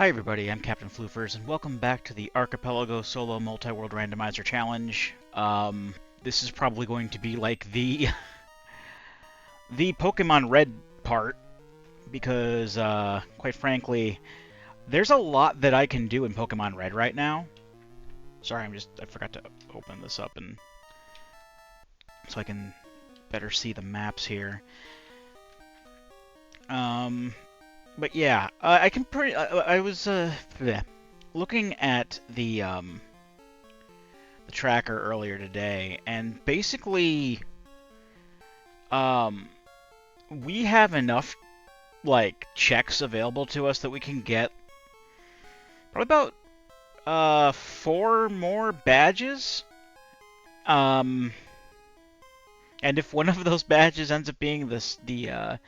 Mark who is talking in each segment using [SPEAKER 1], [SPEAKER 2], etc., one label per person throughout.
[SPEAKER 1] Hi everybody, I'm Captain Floofers, and welcome back to the Archipelago Solo Multiworld Randomizer Challenge. This is probably going to be like the the Pokémon Red part, because, quite frankly, there's a lot that I can do in Pokémon Red right now. Sorry, I forgot to open this up and so I can better see the maps here. But yeah, I was looking at the tracker earlier today, and basically, we have enough like checks available to us that we can get probably about 4 more badges. And if one of those badges ends up being the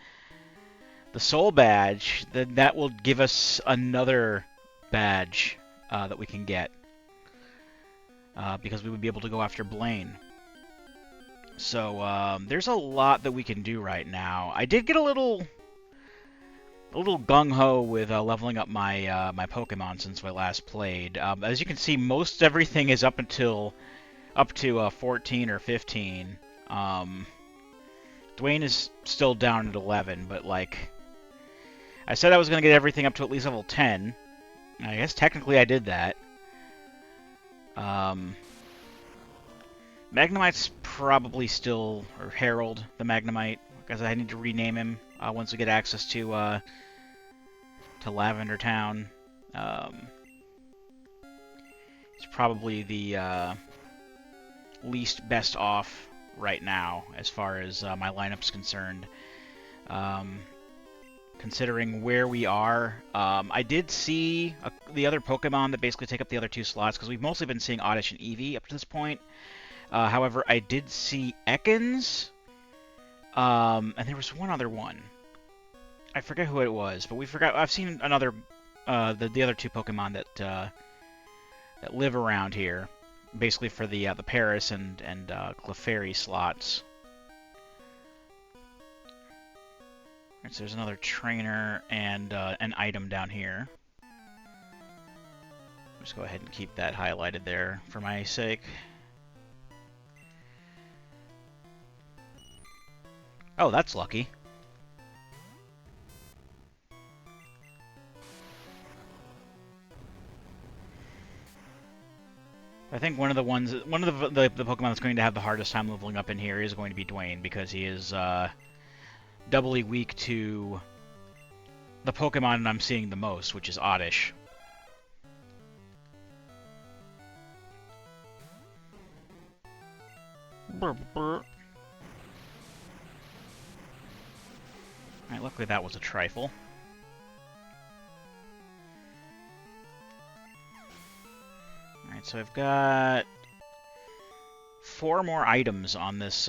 [SPEAKER 1] soul badge, then that will give us another badge that we can get, because we would be able to go after Blaine. So there's a lot that we can do right now. I did get a little gung-ho with leveling up my Pokemon since I last played. As you can see, most everything is up to 14 or 15. Dwayne is still down at 11, but like I said, I was going to get everything up to at least level 10. I guess technically I did that. Magnemite's probably still, or Harold the Magnemite, because I need to rename him once we get access to Lavender Town. He's probably the least best off right now as far as my lineup's concerned. Considering where we are, I did see the other Pokemon that basically take up the other 2 slots, because we've mostly been seeing Oddish and Eevee up to this point. However, I did see Ekans, and there was one other one. I forget who it was, but I've seen another, the other 2 Pokemon that live around here, basically for the Paris and Clefairy slots. Right, so there's another trainer and an item down here. Just go ahead and keep that highlighted there for my sake. Oh, that's lucky. I think one of the Pokemon that's going to have the hardest time leveling up in here is going to be Dwayne, because he is doubly weak to the Pokemon I'm seeing the most, which is Oddish. Alright, luckily that was a trifle. Alright, so I've got 4 more items on this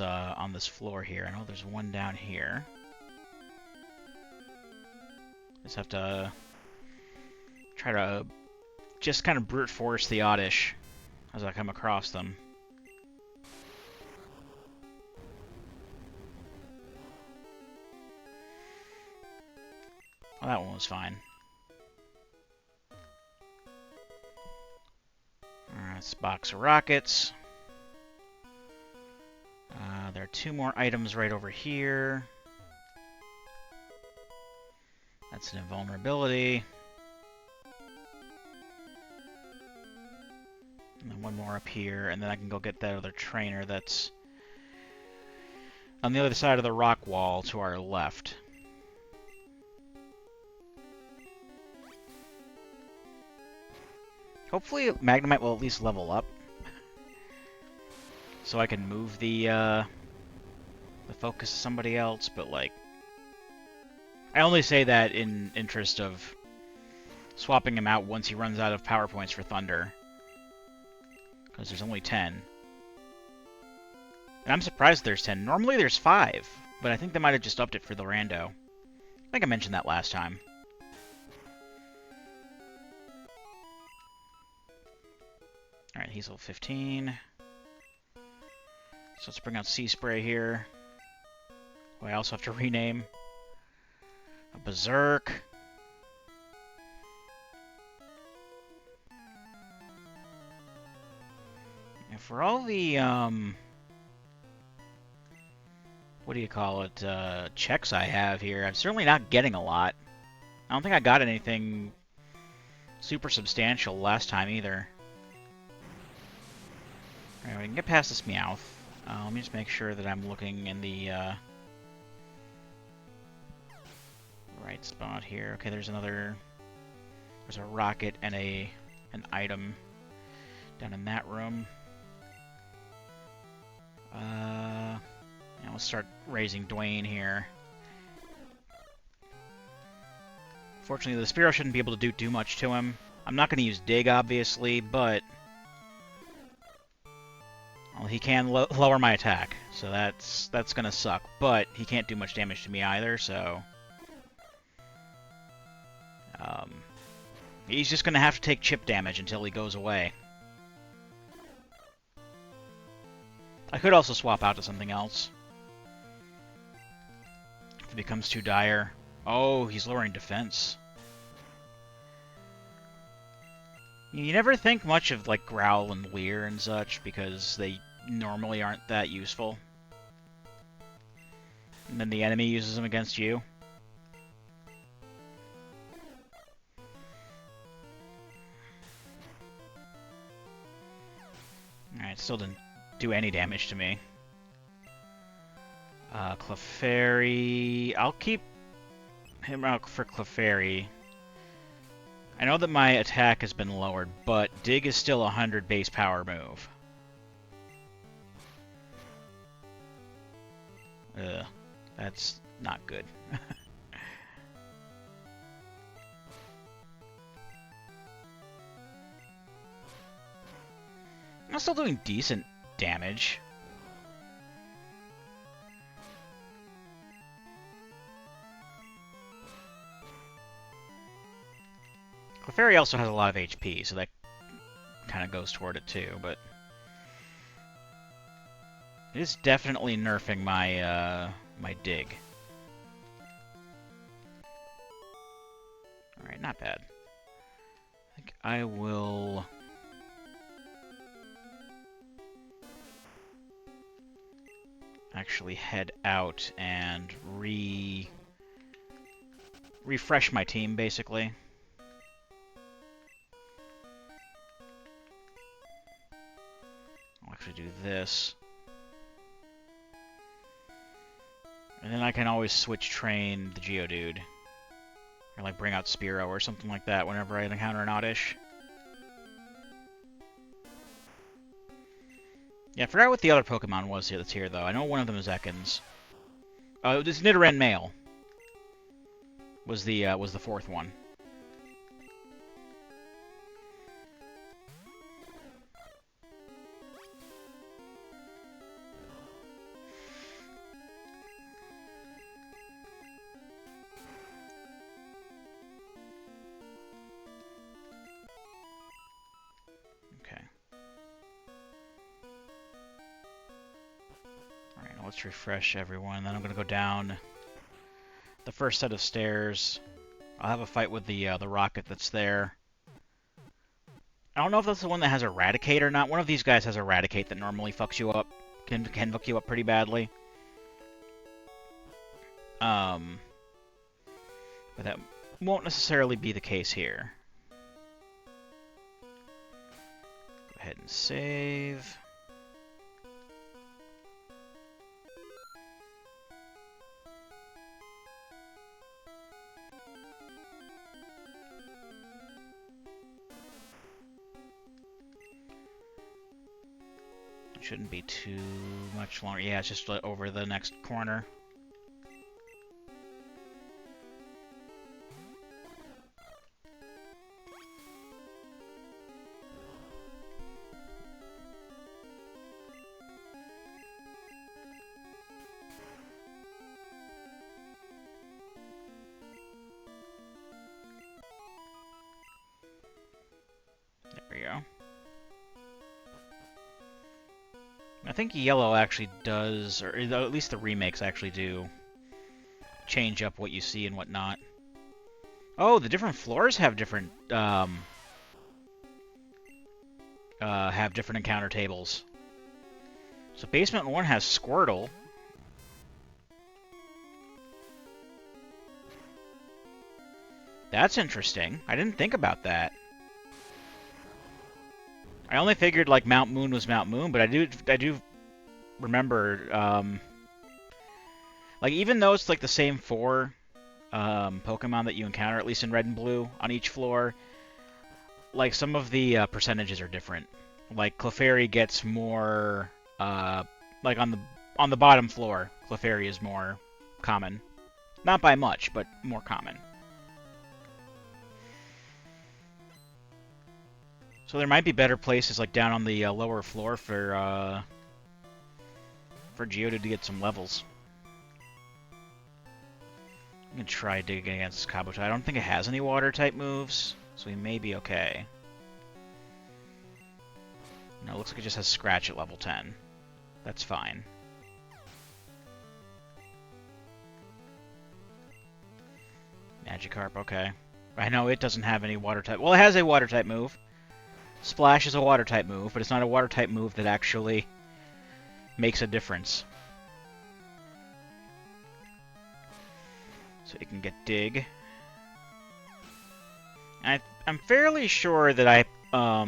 [SPEAKER 1] floor here. I know there's one down here. Just have to try to just kind of brute force the Oddish as I come across them. Well, that one was fine. Alright, it's a box of rockets. There are 2 more items right over here. That's an invulnerability. And then one more up here, and then I can go get that other trainer that's on the other side of the rock wall to our left. Hopefully Magnemite will at least level up, so I can move the focus to somebody else, but like, I only say that in interest of swapping him out once he runs out of power points for Thunder, because there's only 10. And I'm surprised there's 10. Normally there's 5, but I think they might have just upped it for the rando. I think I mentioned that last time. Alright, he's level 15. So let's bring out Sea Spray here, who I also have to rename. A Berserk. And for all the, what do you call it, checks I have here, I'm certainly not getting a lot. I don't think I got anything super substantial last time either. Alright, we can get past this Meowth. Let me just make sure that I'm looking in the right spot here. Okay, there's a rocket and an item down in that room. Yeah, let's start raising Dwayne here. Fortunately, the Spearow shouldn't be able to do too much to him. I'm not going to use Dig, obviously, but well, he can lower my attack, so that's going to suck. But he can't do much damage to me either, so he's just going to have to take chip damage until he goes away. I could also swap out to something else if it becomes too dire. Oh, he's lowering defense. You never think much of, like, Growl and Leer and such, because they normally aren't that useful. And then the enemy uses them against you. Alright, still didn't do any damage to me. Clefairy... I'll keep him out for Clefairy. I know that my attack has been lowered, but Dig is still a 100 base power move. Ugh, that's not good. I'm still doing decent damage. Clefairy also has a lot of HP, so that kind of goes toward it too, but it is definitely nerfing my my Dig. Alright, not bad. I think I will actually head out and refresh my team, basically. I'll actually do this. And then I can always switch train the Geodude. Or like bring out Spearow or something like that whenever I encounter an Oddish. Yeah, I forgot what the other Pokemon was here that's here, though. I know one of them is Ekans. This Nidoran male was the fourth one. Let's refresh everyone. Then I'm gonna go down the first set of stairs. I'll have a fight with the rocket that's there. I don't know if that's the one that has Eradicate or not. One of these guys has Eradicate that normally fucks you up, can fuck you up pretty badly. But that won't necessarily be the case here. Go ahead and save. Shouldn't be too much longer. Yeah, it's just over the next corner. There we go. I think Yellow actually does, or at least the remakes actually do, change up what you see and whatnot. Oh, the different floors have different have different encounter tables. So Basement 1 has Squirtle. That's interesting. I didn't think about that. I only figured like Mount Moon was Mount Moon, but I do remember like even though it's like the same 4 Pokemon that you encounter, at least in Red and Blue, on each floor, like some of the percentages are different. Like Clefairy gets more, like on the bottom floor, Clefairy is more common, not by much, but more common. So there might be better places like down on the lower floor for Geodude to get some levels. I'm gonna try digging against Kabuto. I don't think it has any water-type moves, so we may be okay. No, it looks like it just has Scratch at level 10. That's fine. Magikarp, okay. I know it doesn't have any water-type... Well, it has a water-type move. Splash is a water-type move, but it's not a water-type move that actually makes a difference. So you can get Dig. I'm fairly sure that I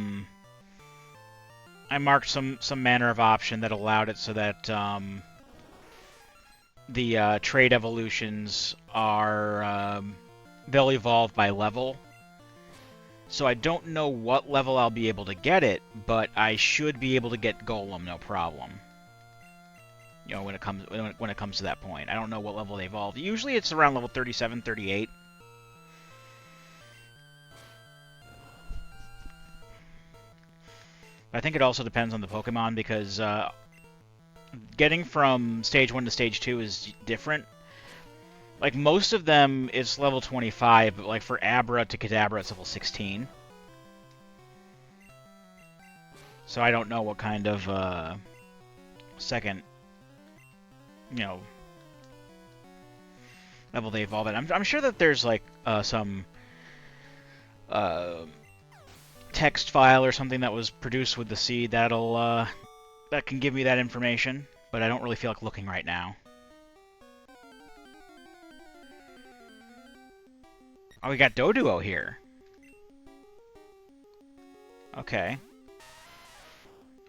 [SPEAKER 1] marked some manner of option that allowed it so that the trade evolutions are they'll evolve by level. So I don't know what level I'll be able to get it, but I should be able to get Golem no problem. You know, when it comes to that point. I don't know what level they evolve. Usually it's around level 37, 38. I think it also depends on the Pokemon because getting from Stage 1 to Stage 2 is different. Like, most of them it's level 25, but like for Abra to Kadabra it's level 16. So I don't know what kind of second, you know, level they evolve at. I'm sure that there's like some text file or something that was produced with the seed that'll that can give me that information, but I don't really feel like looking right now. Oh, we got Doduo here. Okay.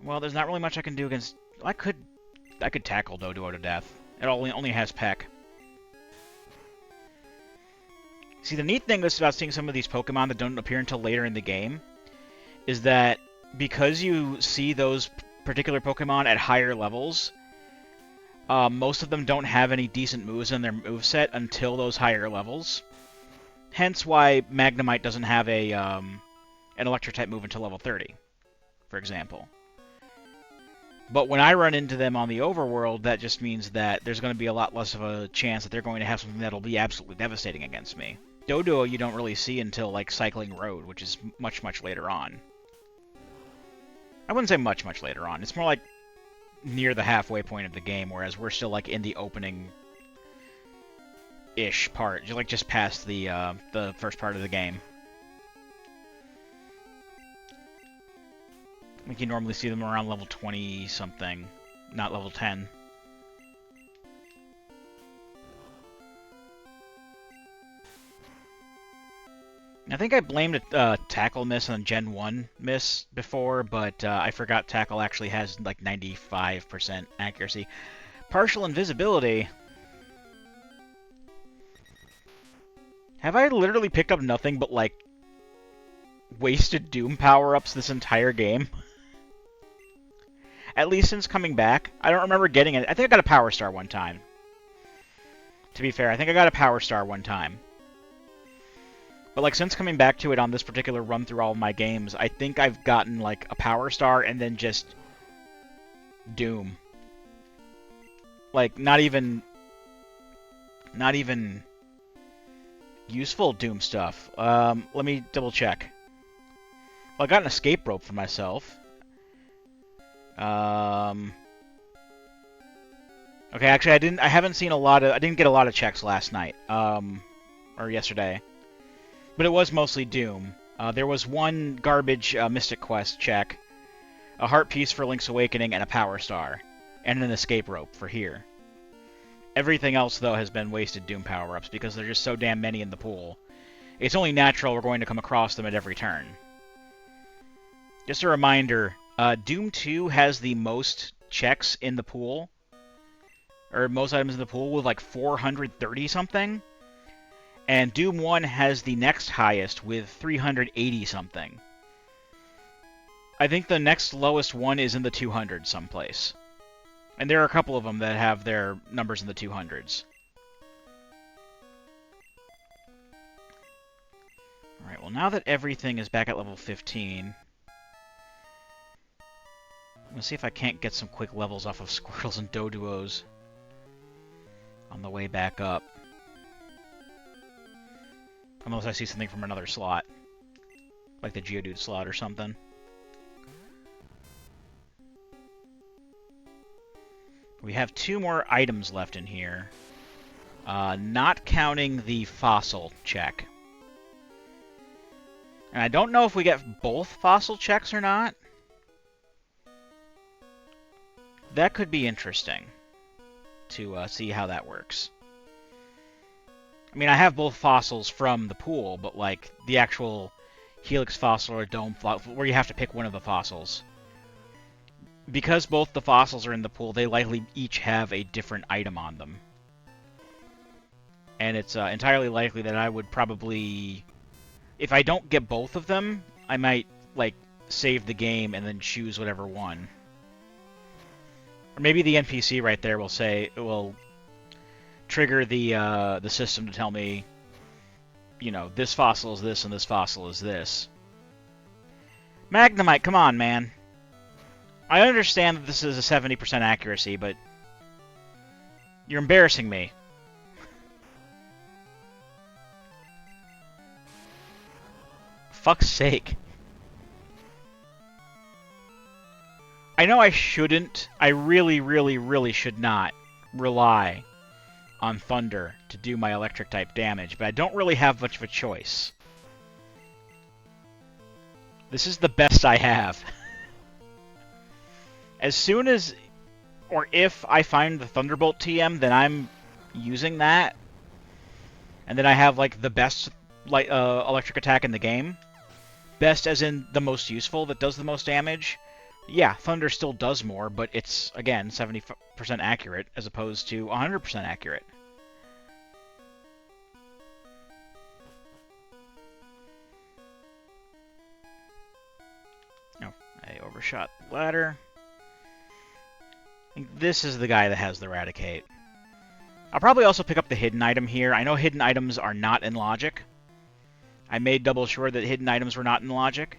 [SPEAKER 1] Well, there's not really much I can do against... I could tackle Doduo to death. It only has Peck. See, the neat thing about seeing some of these Pokemon that don't appear until later in the game is that because you see those particular Pokemon at higher levels, most of them don't have any decent moves in their moveset until those higher levels. Hence why Magnemite doesn't have an Electric-type move until level 30, for example. But when I run into them on the overworld, that just means that there's going to be a lot less of a chance that they're going to have something that'll be absolutely devastating against me. Doduo you don't really see until, like, Cycling Road, which is much, much later on. I wouldn't say much, much later on. It's more like near the halfway point of the game, whereas we're still, like, in the opening-ish part. Just past the first part of the game. I think you normally see them around level 20-something, not level 10. I think I blamed a Tackle miss on Gen 1 miss before, but I forgot Tackle actually has like 95% accuracy. Partial invisibility. Have I literally picked up nothing but like wasted Doom power-ups this entire game? At least since coming back. I don't remember getting it. I think I got a Power Star one time. To be fair, I think I got a Power Star one time. But, like, since coming back to it on this particular run through all of my games, I think I've gotten, like, a Power Star and then just Doom. Like, not even useful Doom stuff. Let me double check. Well, I got an escape rope for myself. Okay, actually, I didn't get a lot of checks last night, or yesterday. But it was mostly Doom. There was one garbage Mystic Quest check a heart piece for Link's Awakening, and a power star. And an escape rope for here. Everything else, though, has been wasted Doom power-ups because there's just so damn many in the pool. It's only natural we're going to come across them at every turn. Just a reminder, Doom 2 has the most checks in the pool, or most items in the pool, with like 430-something. And Doom 1 has the next highest with 380-something. I think the next lowest one is in the 200s someplace. And there are a couple of them that have their numbers in the 200s. Alright, well now that everything is back at level 15... I'm going to see if I can't get some quick levels off of Squirtles and Doduos on the way back up. Unless I see something from another slot. Like the Geodude slot or something. We have 2 more items left in here. Not counting the fossil check. And I don't know if we get both fossil checks or not. That could be interesting to see how that works. I mean, I have both fossils from the pool, but like the actual Helix fossil or Dome fossil, where you have to pick one of the fossils. Because both the fossils are in the pool, they likely each have a different item on them. And it's entirely likely that I would probably... If I don't get both of them, I might, like, save the game and then choose whatever one. Or maybe the NPC right there will say... will trigger the system to tell me, you know, this fossil is this and this fossil is this. Magnemite, come on, man. I understand that this is a 70% accuracy, but you're embarrassing me. Fuck's sake. I know I shouldn't, I really, really, really should not rely on Thunder to do my electric-type damage, but I don't really have much of a choice. This is the best I have. As soon as, or if I find the Thunderbolt TM, then I'm using that. And then I have, like, the best electric attack in the game. Best as in the most useful, that does the most damage. Yeah, Thunder still does more, but it's, again, 70% accurate as opposed to 100% accurate. Oh, I overshot the ladder. This is the guy that has the Eradicate. I'll probably also pick up the hidden item here. I know hidden items are not in logic. I made double sure that hidden items were not in logic.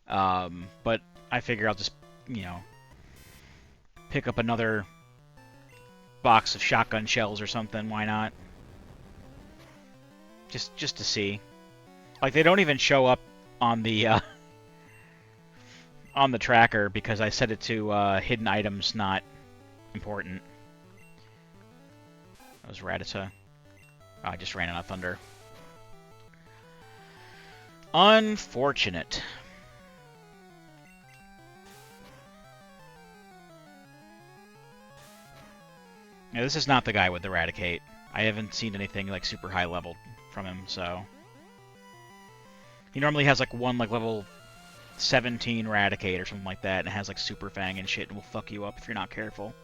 [SPEAKER 1] But I figure I'll just, you know, pick up another box of shotgun shells or something. Why not? Just to see. Like, they don't even show up on the tracker because I set it to hidden items not important. That was Rattata. Oh, I just ran out of Thunder. Unfortunate. Yeah, this is not the guy with the Eradicate. I haven't seen anything like super high level from him, so... He normally has like one like level 17 Eradicate or something like that, and it has like Super Fang and shit, and will fuck you up if you're not careful.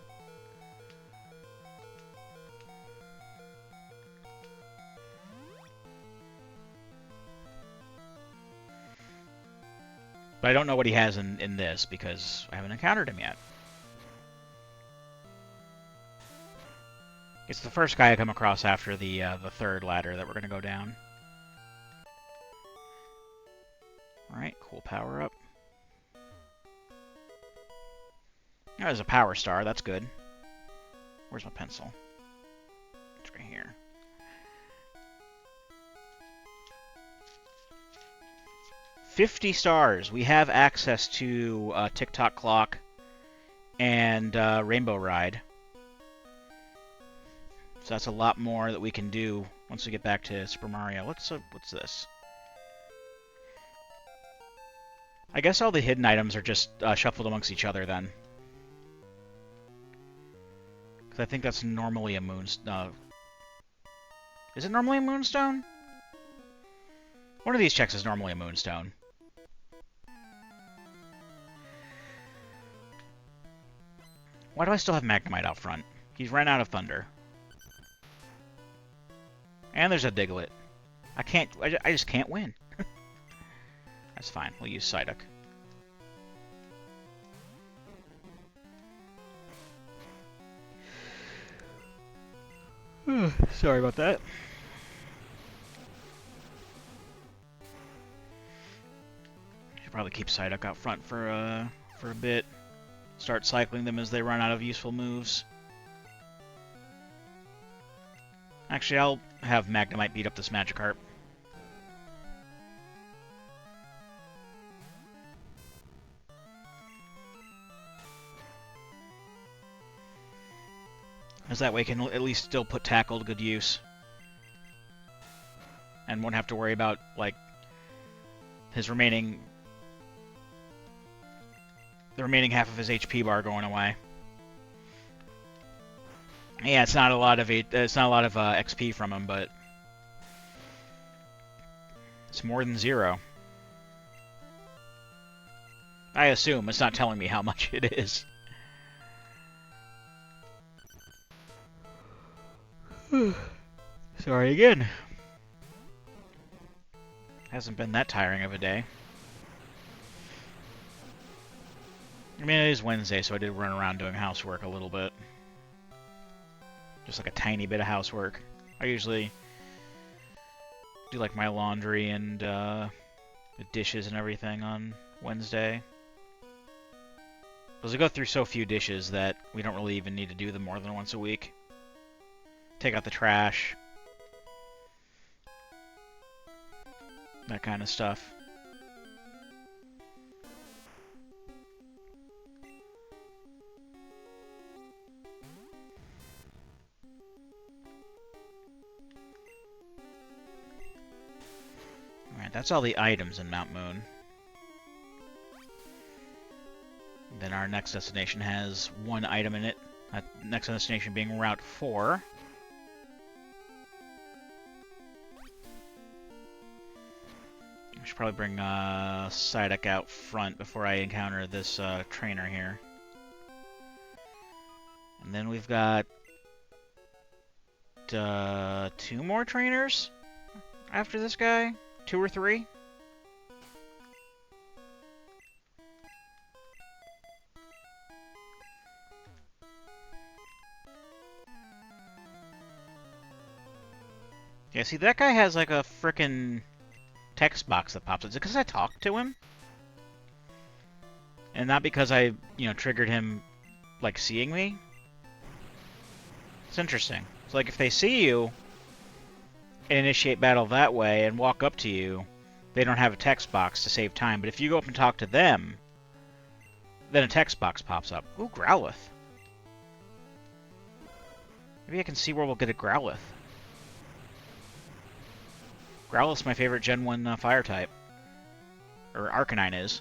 [SPEAKER 1] But I don't know what he has in this, because I haven't encountered him yet. It's the first guy I come across after the third ladder that we're going to go down. Alright, cool power up. Oh, there's a power star, that's good. Where's my pencil? It's right here. $50 stars. We have access to TikTok Clock and Rainbow Ride. So that's a lot more that we can do once we get back to Super Mario. What's this? I guess all the hidden items are just shuffled amongst each other then. Because I think that's normally a moonstone. Is it normally a moonstone? One of these checks is normally a moonstone. Why do I still have Magnemite out front? He's ran out of Thunder. And there's a Diglett. I just can't win. That's fine. We'll use Psyduck. Sorry about that. Should probably keep Psyduck out front for a bit. Start cycling them as they run out of useful moves. Actually, I'll have Magnemite beat up this Magikarp. As that way can at least still put Tackle to good use. And won't have to worry about, like, his remaining... the remaining half of his HP bar going away. Yeah, it's not a lot of XP from him, but it's more than 0. I assume it's not telling me how much it is. Sorry again. Hasn't been that tiring of a day. I mean, it is Wednesday, so I did run around doing housework a little bit. Just like a tiny bit of housework. I usually do like my laundry and the dishes and everything on Wednesday. Because we go through so few dishes that we don't really even need to do them more than once a week. Take out the trash. That kind of stuff. Alright, that's all the items in Mount Moon. Then our next destination has one item in it. That next destination being Route 4. I should probably bring Psyduck out front before I encounter this trainer here. And then we've got 2 more trainers after this guy? 2 or 3? Yeah, see, that guy has like a frickin' text box that pops up. Is it because I talked to him? And not because I, triggered him, like, seeing me? It's interesting. So, like, if they see you and initiate battle that way and walk up to you, they don't have a text box to save time. But if you go up and talk to them, then a text box pops up. Ooh, Growlithe. Maybe I can see where we'll get a Growlithe. Growlithe's my favorite Gen 1 fire type. Or Arcanine is.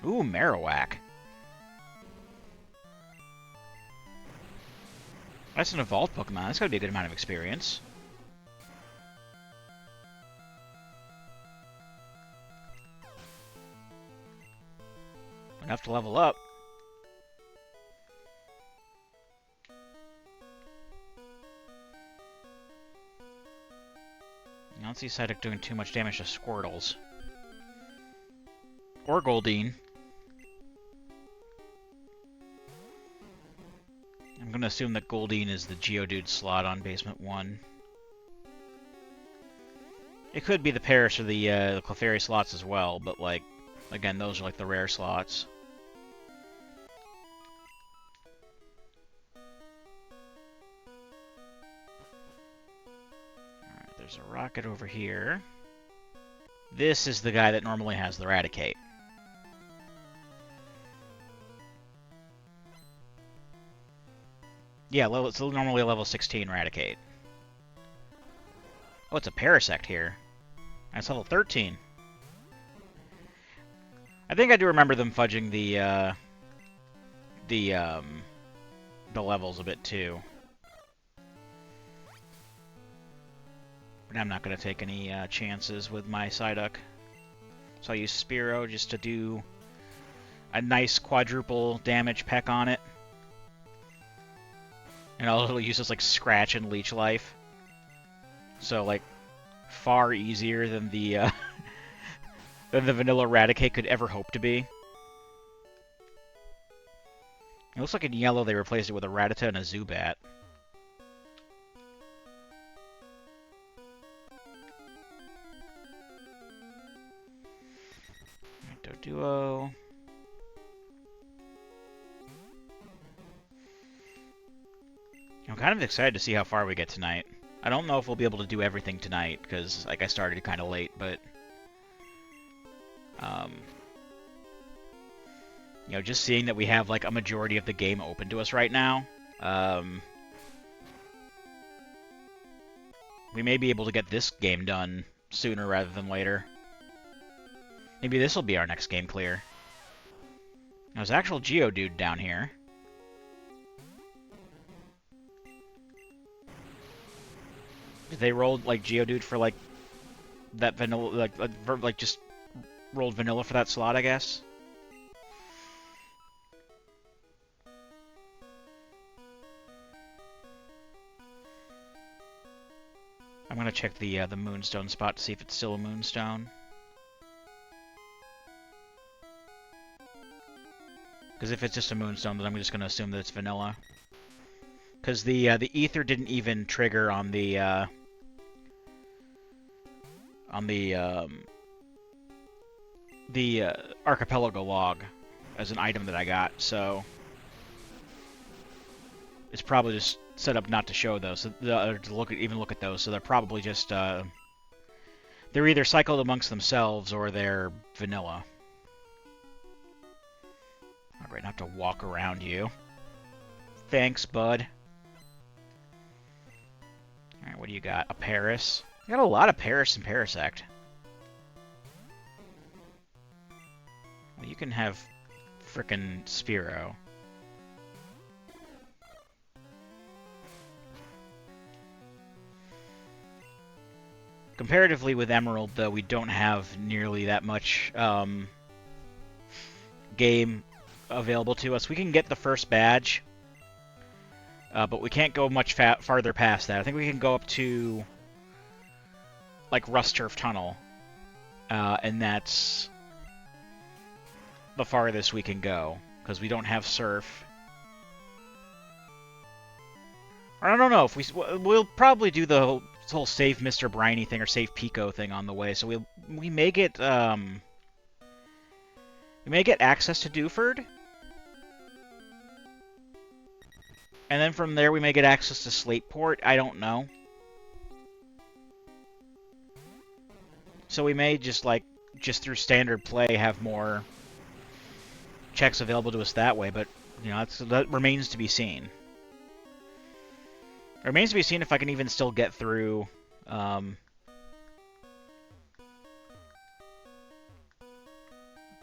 [SPEAKER 1] Ooh, Marowak. That's an evolved Pokemon. That's gotta be a good amount of experience. Enough to level up. I don't see Psyduck doing too much damage to Squirtles. Or Goldeen. I'm going to assume that Goldeen is the Geodude slot on Basement 1. It could be the Paris or the Clefairy slots as well, but, like, again, those are, like, the rare slots. Alright, there's a rocket over here. This is the guy that normally has the Raticate. Yeah, it's normally a level 16 Raticate. Oh Oh, it's a Parasect here. That's level 13. I think I do remember them fudging the levels a bit too. But I'm not going to take any chances with my Psyduck. So I'll use Spearow just to do a nice quadruple damage peck on it. And I'll use this like Scratch and Leech Life. So like far easier than the than the vanilla Raticate could ever hope to be. It looks like in yellow they replaced it with a Rattata and a Zubat. Duo. I'm kind of excited to see how far we get tonight. I don't know if we'll be able to do everything tonight, because like I started kind of late, but you know, just seeing that we have like a majority of the game open to us right now, we may be able to get this game done sooner rather than later. Maybe this will be our next game clear. There's actual Geodude down here. Did they roll like Geodude for like that vanilla, like just rolled vanilla for that slot, I guess? I'm gonna check the Moonstone spot to see if it's still a Moonstone. Because if it's just a Moonstone, then I'm just gonna assume that it's vanilla. Because the Ether didn't even trigger on the Archipelago log as an item that I got, so it's probably just set up not to show those, so, or to even look at those. So they're probably just they're either cycled amongst themselves or they're vanilla. All right, not to walk around you. Thanks, bud. All right, what do you got? A Paris. You got a lot of Paris and Parasect. Well, you can have frickin' Spearow. Comparatively with Emerald, though, we don't have nearly that much game available to us. We can get the first badge, but we can't go much farther past that. I think we can go up to like Rust Turf Tunnel, and that's the farthest we can go because we don't have Surf. Or I don't know if we'll probably do the whole save Mr. Briny thing or save Pico thing on the way, so we may get access to Dewford. And then from there, we may get access to Slateport. I don't know. So we may just through standard play have more checks available to us that way. But you know, that remains to be seen. It remains to be seen if I can even still get through all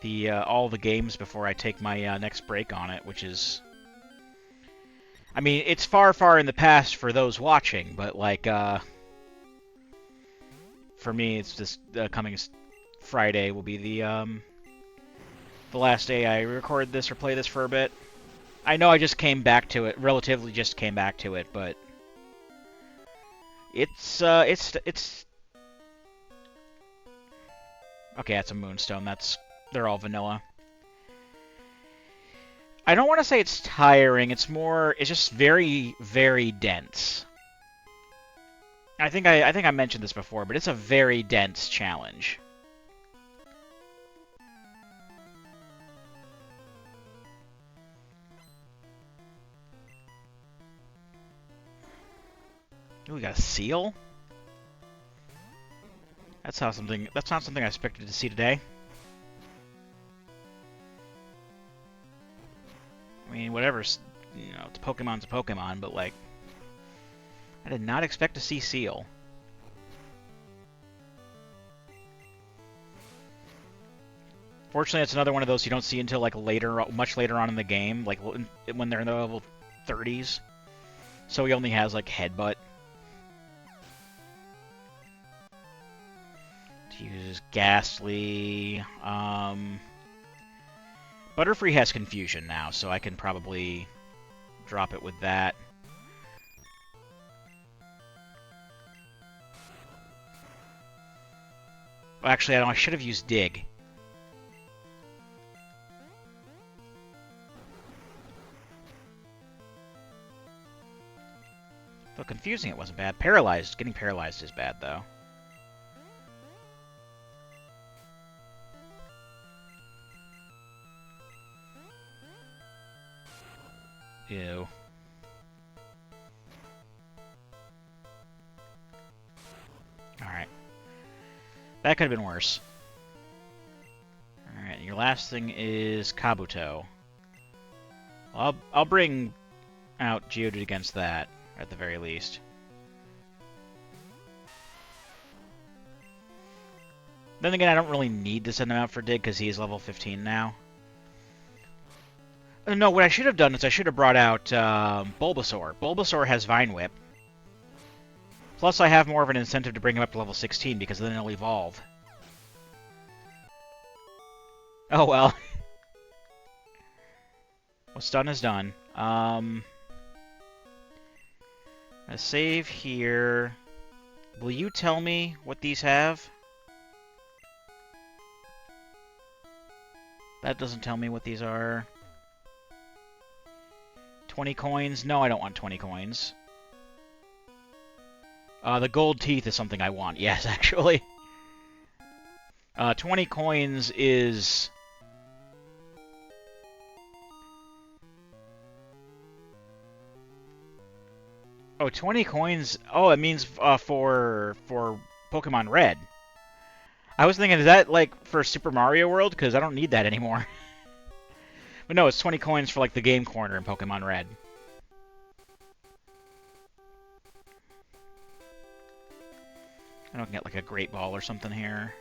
[SPEAKER 1] the games before I take my next break on it, which is. I mean, it's far, far in the past for those watching, but, like, for me, it's just coming Friday will be the last day I record this or play this for a bit. I know I just came back to it, relatively just came back to it, but it's okay, that's a Moonstone. They're all vanilla. I don't want to say it's tiring. It's just very, very dense. I think I mentioned this before, but it's a very dense challenge. Ooh, we got a seal. That's not something I expected to see today. I mean, whatever's, you know, Pokemon's a Pokemon, but, like, I did not expect to see Seal. Fortunately, it's another one of those you don't see until like later, much later on in the game, like when they're in the level 30s. So he only has like Headbutt. To use Ghastly. Butterfree has Confusion now, so I can probably drop it with that. Well, actually, I should have used Dig. Though confusing it wasn't bad. Paralyzed. Getting paralyzed is bad, though. Ew. Alright. That could have been worse. Alright, your last thing is Kabuto. I'll bring out Geodude against that, at the very least. Then again, I don't really need to send him out for Dig, because he is level 15 now. No, what I should have done is I should have brought out Bulbasaur. Bulbasaur has Vine Whip. Plus, I have more of an incentive to bring him up to level 16, because then he'll evolve. Oh well. What's done is done. A save here. Will you tell me what these have? That doesn't tell me what these are. 20 coins? No, I don't want 20 coins. The gold teeth is something I want. Yes, actually. 20 coins is... Oh, 20 coins... Oh, it means for Pokémon Red. I was thinking, is that, like, for Super Mario World? Because I don't need that anymore. But no, it's 20 coins for, like, the game corner in Pokémon Red. I don't get, like, a Great Ball or something here.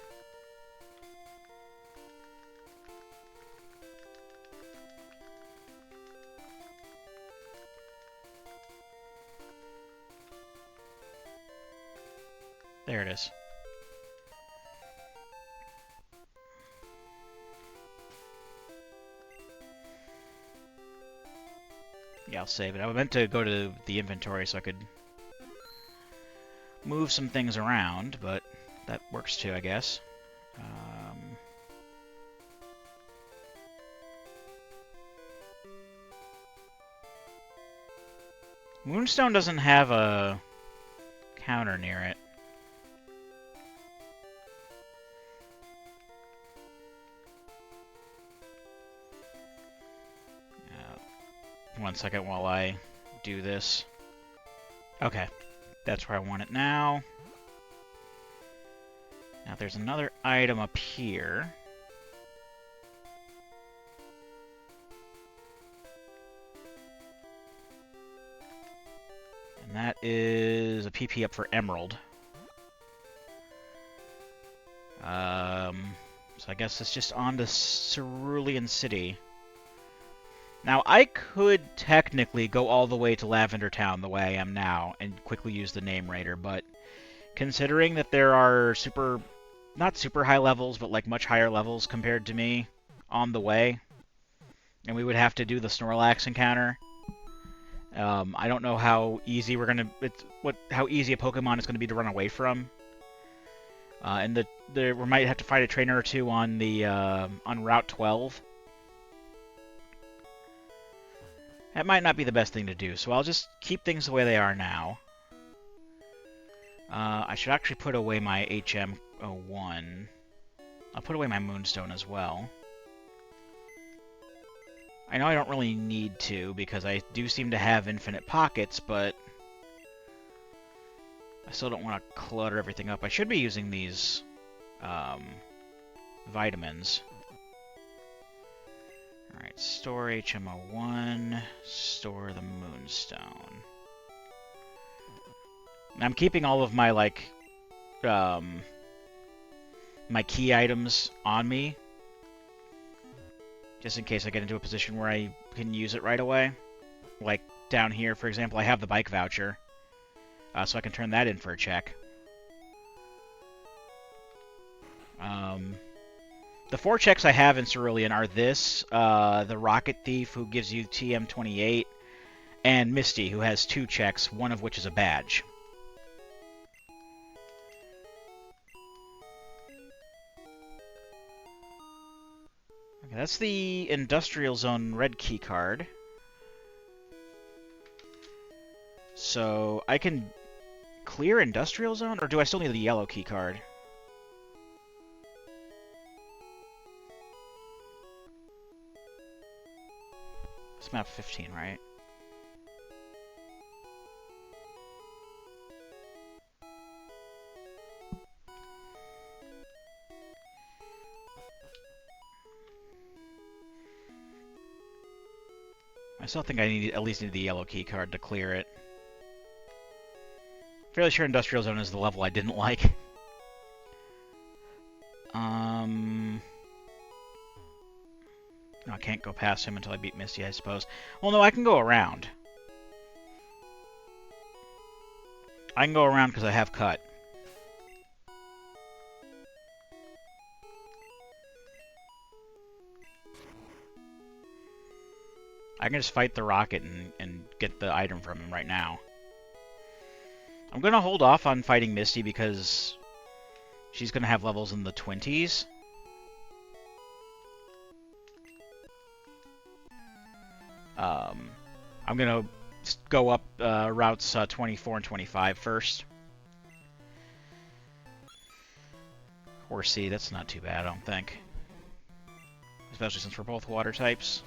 [SPEAKER 1] There it is. Yeah, I'll save it. I meant to go to the inventory so I could move some things around, but that works too, I guess. Moonstone doesn't have a counter near it. One second while I do this. Okay, that's where I want it now. Now there's another item up here. And that is a PP up for Emerald. So I guess it's just on to Cerulean City. Now, I could technically go all the way to Lavender Town the way I am now and quickly use the Name Raider, but considering that there are not super high levels, but like much higher levels compared to me on the way, and we would have to do the Snorlax encounter, I don't know how easy how easy a Pokemon is going to be to run away from. And we might have to fight a trainer or two on the on Route 12. That might not be the best thing to do, so I'll just keep things the way they are now. I should actually put away my HM01. I'll put away my Moonstone as well. I know I don't really need to, because I do seem to have infinite pockets, but I still don't want to clutter everything up. I should be using these vitamins. Alright, store HMO1, store the Moonstone. I'm keeping all of my, like, my key items on me, just in case I get into a position where I can use it right away. Like down here, for example, I have the bike voucher, so I can turn that in for a check. The 4 checks I have in Cerulean are this, the Rocket Thief, who gives you TM28, and Misty, who has 2 checks, one of which is a badge. Okay, that's the Industrial Zone red key card. So I can clear Industrial Zone, or do I still need the yellow key card? It's map 15, right? I still think I at least need the yellow key card to clear it. Fairly sure Industrial Zone is the level I didn't like. No, I can't go past him until I beat Misty, I suppose. Well, no, I can go around. I can go around because I have cut. I can just fight the Rocket and get the item from him right now. I'm going to hold off on fighting Misty because she's going to have levels in the 20s. I'm going to go up routes 24 and 25 first. Horsey, that's not too bad, I don't think. Especially since we're both water types.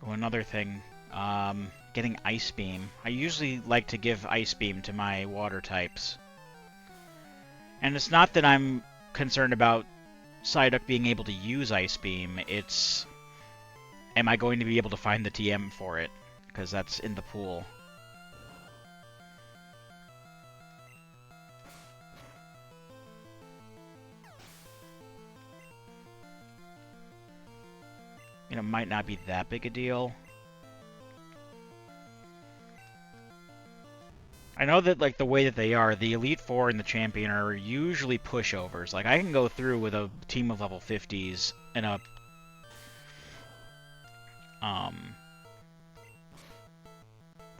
[SPEAKER 1] Oh, another thing, getting Ice Beam. I usually like to give Ice Beam to my water types. And it's not that I'm concerned about Psyduck being able to use Ice Beam, it's... am I going to be able to find the TM for it? Because that's in the pool. You know, might not be that big a deal. I know that, like, the way that they are, the Elite Four and the Champion are usually pushovers. Like, I can go through with a team of level 50s and a...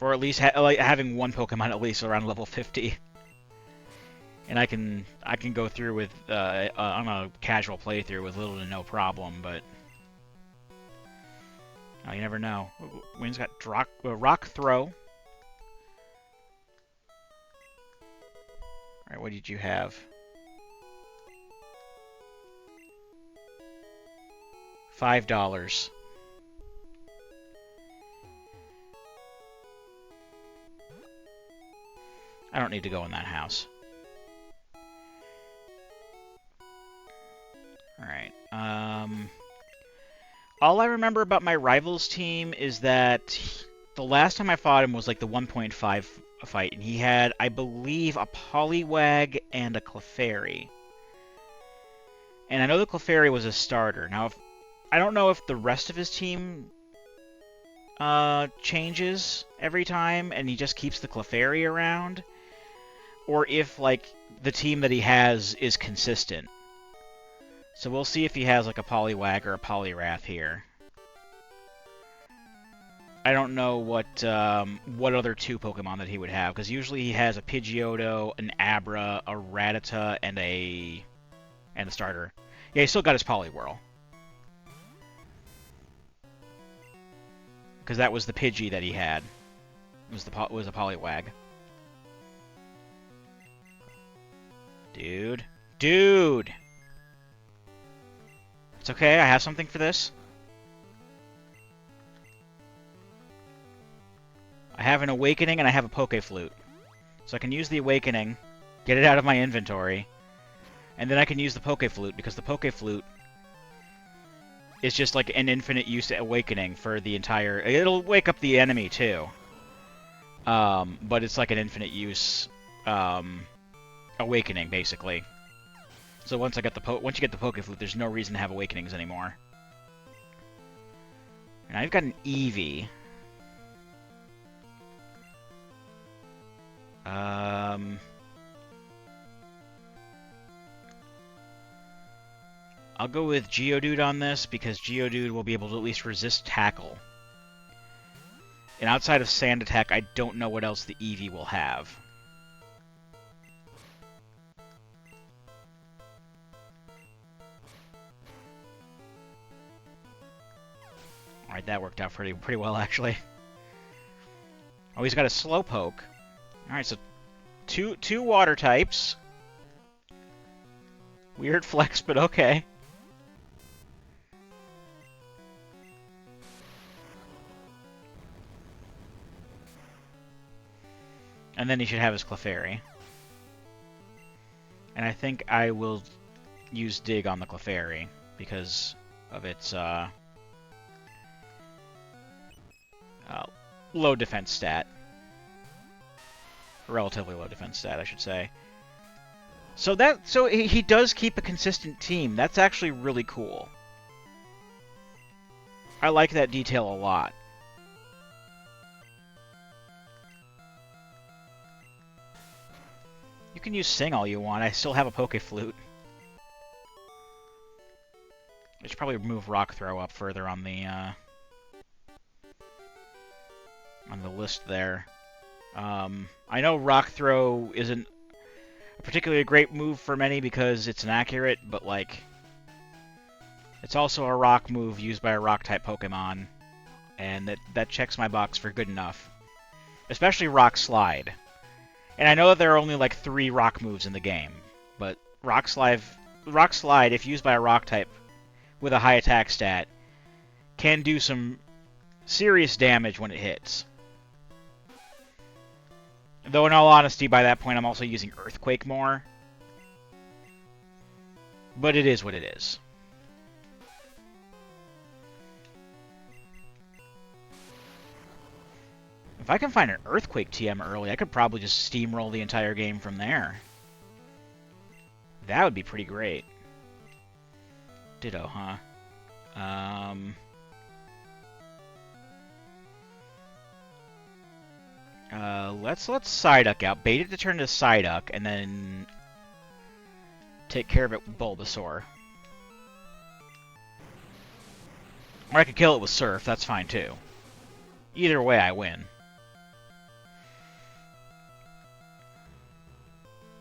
[SPEAKER 1] or at least like, having one Pokemon at least around level 50. And I can go through with, on a casual playthrough with little to no problem, but... oh, you never know. Wind's got Rock Throw. Alright, what did you have? $5. I don't need to go in that house. Alright, all I remember about my Rivals team is that the last time I fought him was like the 1.5 fight, and he had, I believe, a Poliwag and a Clefairy. And I know the Clefairy was a starter. Now, I don't know if the rest of his team changes every time, and he just keeps the Clefairy around, or if, like, the team that he has is consistent. So we'll see if he has, like, a Poliwag or a Poliwrath here. I don't know what other 2 Pokemon that he would have, because usually he has a Pidgeotto, an Abra, a Rattata, and a starter. Yeah, he still got his Poliwhirl. Because that was the Pidgey that he had. It was a Poliwag. Dude. Dude! It's okay, I have something for this. I have an Awakening and I have a Poke Flute. So I can use the Awakening, get it out of my inventory, And then I can use the Poke Flute, because the Poke Flute is just like an infinite use awakening for the entire... It'll wake up the enemy, too. But it's like an infinite use awakening, basically. So once you get the Poke Flute, there's no reason to have awakenings anymore. And I've got an Eevee. I'll go with Geodude on this, because Geodude will be able to at least resist Tackle. And outside of Sand Attack, I don't know what else the Eevee will have. Alright, that worked out pretty well, actually. Oh, he's got a Slowpoke. Alright, so two water types. Weird flex, but okay. And then he should have his Clefairy. And I think I will use Dig on the Clefairy because of its low defense stat. Relatively low defense stat, I should say. So he does keep a consistent team. That's actually really cool. I like that detail a lot. You can use Sing all you want. I still have a Poke Flute. I should probably move Rock Throw up further on the list there. I know Rock Throw isn't a particularly great move for many because it's inaccurate, but like it's also a rock move used by a rock-type Pokemon, and that checks my box for good enough. Especially Rock Slide. And I know that there are only like 3 rock moves in the game, but Rock Slide, if used by a rock type with a high attack stat, can do some serious damage when it hits. Though in all honesty, by that point I'm also using Earthquake more. But it is what it is. If I can find an Earthquake TM early, I could probably just steamroll the entire game from there. That would be pretty great. Ditto, huh? Let's Psyduck out. Bait it to turn to Psyduck, and then take care of it with Bulbasaur. Or I could kill it with Surf, that's fine too. Either way, I win.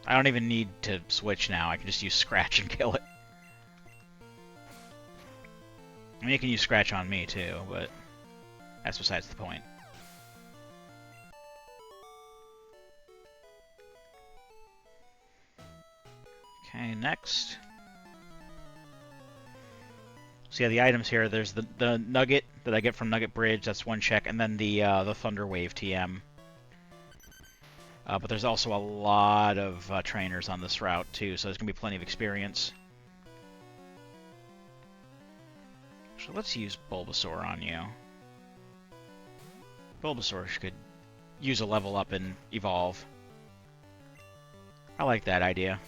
[SPEAKER 1] I don't even need to switch now. I can just use Scratch and kill it. I mean, you can use Scratch on me, too, but that's besides the point. Okay, next. So yeah, the items here, there's the Nugget that I get from Nugget Bridge, that's 1 check, and then the Thunder Wave TM. But there's also a lot of trainers on this route, too, so there's going to be plenty of experience. So let's use Bulbasaur on you. Bulbasaur could use a level up and evolve. I like that idea.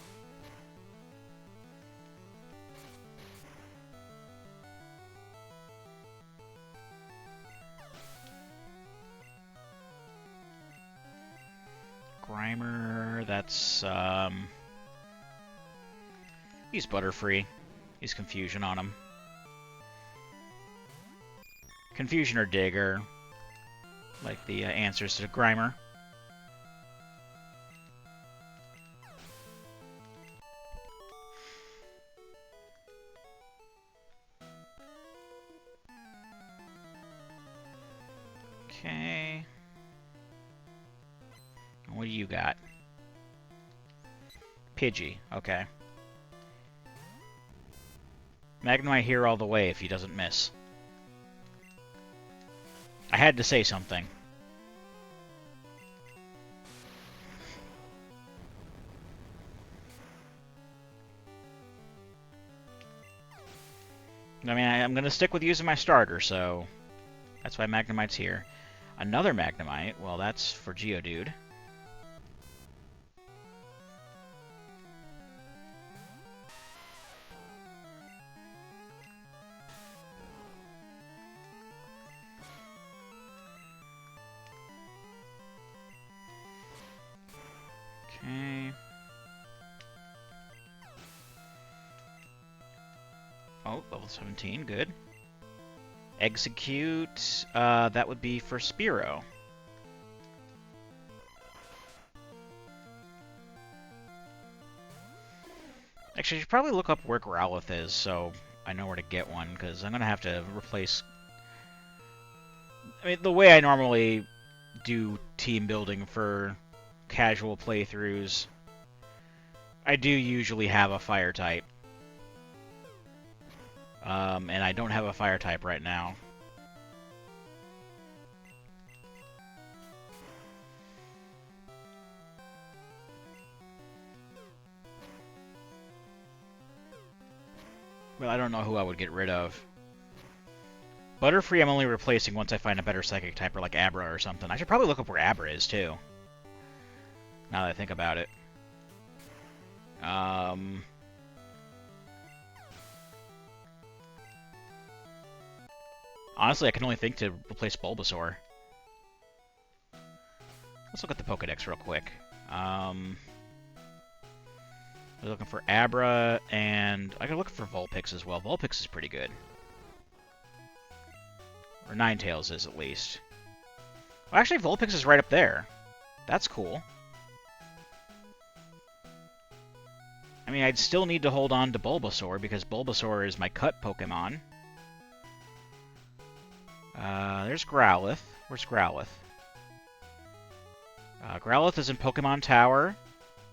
[SPEAKER 1] Grimer, that's, he's Butterfree. He's Confusion on him. Confusion or Digger, like the answers to Grimer. Okay. What do you got? Pidgey, okay. Magnemite here all the way if he doesn't miss. I had to say something. I mean, I'm going to stick with using my starter, so that's why Magnemite's here. Another Magnemite. Well, that's for Geodude. Okay. Oh, level 17, good. Execute, that would be for Spearow. Actually, I should probably look up where Growlithe is, so I know where to get one, because I'm going to have to replace... I mean, the way I normally do team building for casual playthroughs, I do usually have a fire type. And I don't have a fire type right now. Well, I don't know who I would get rid of. Butterfree I'm only replacing once I find a better psychic type, or like Abra or something. I should probably look up where Abra is, too. Now that I think about it. Honestly, I can only think to replace Bulbasaur. Let's look at the Pokedex real quick. We're looking for Abra, and I can look for Vulpix as well. Vulpix is pretty good. Or Ninetales is, at least. Well, actually, Vulpix is right up there. That's cool. I mean, I'd still need to hold on to Bulbasaur, because Bulbasaur is my cut Pokemon. There's Growlithe. Where's Growlithe? Growlithe is in Pokemon Tower,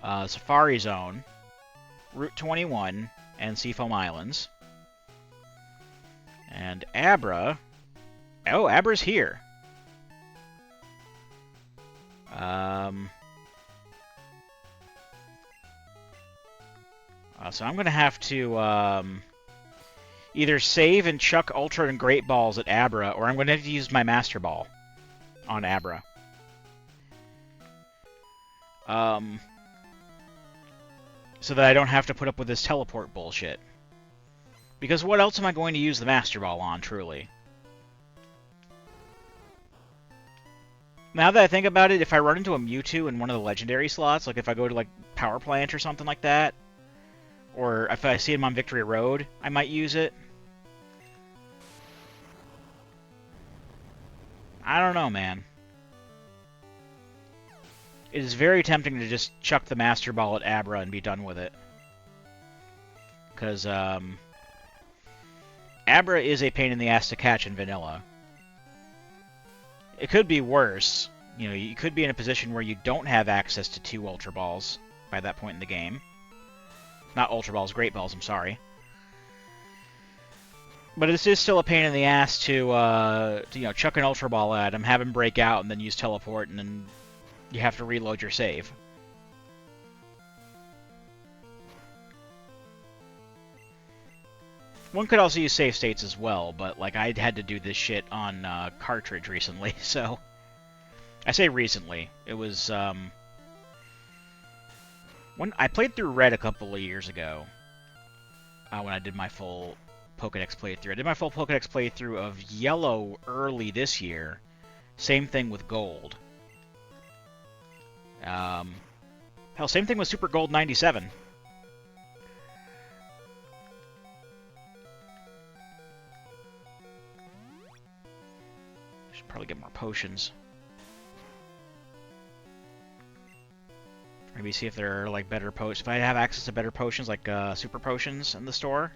[SPEAKER 1] Safari Zone, Route 21, and Seafoam Islands. And Abra... Oh, Abra's here. So I'm going to have to either save and chuck Ultra and Great Balls at Abra, or I'm going to have to use my Master Ball on Abra. So that I don't have to put up with this teleport bullshit. Because what else am I going to use the Master Ball on, truly? Now that I think about it, if I run into a Mewtwo in one of the legendary slots, like if I go to like Power Plant or something like that, or if I see him on Victory Road, I might use it. I don't know, man. It is very tempting to just chuck the Master Ball at Abra and be done with it. Because, Abra is a pain in the ass to catch in vanilla. It could be worse. You know, you could be in a position where you don't have access to 2 Ultra Balls by that point in the game. Not Ultra Balls, Great Balls, I'm sorry. But this is still a pain in the ass to you know, chuck an Ultra Ball at him, have him break out, and then use Teleport, and then you have to reload your save. One could also use save states as well, but like I had to do this shit on cartridge recently, so I say recently. It was when I played through Red a couple of years ago. When I did my full Pokedex playthrough, I did my full Pokedex playthrough of Yellow early this year. Same thing with Gold. Hell, same thing with Super Gold 97. Should probably get more potions. Maybe see if there are like better potions. If I have access to better potions, like super potions in the store.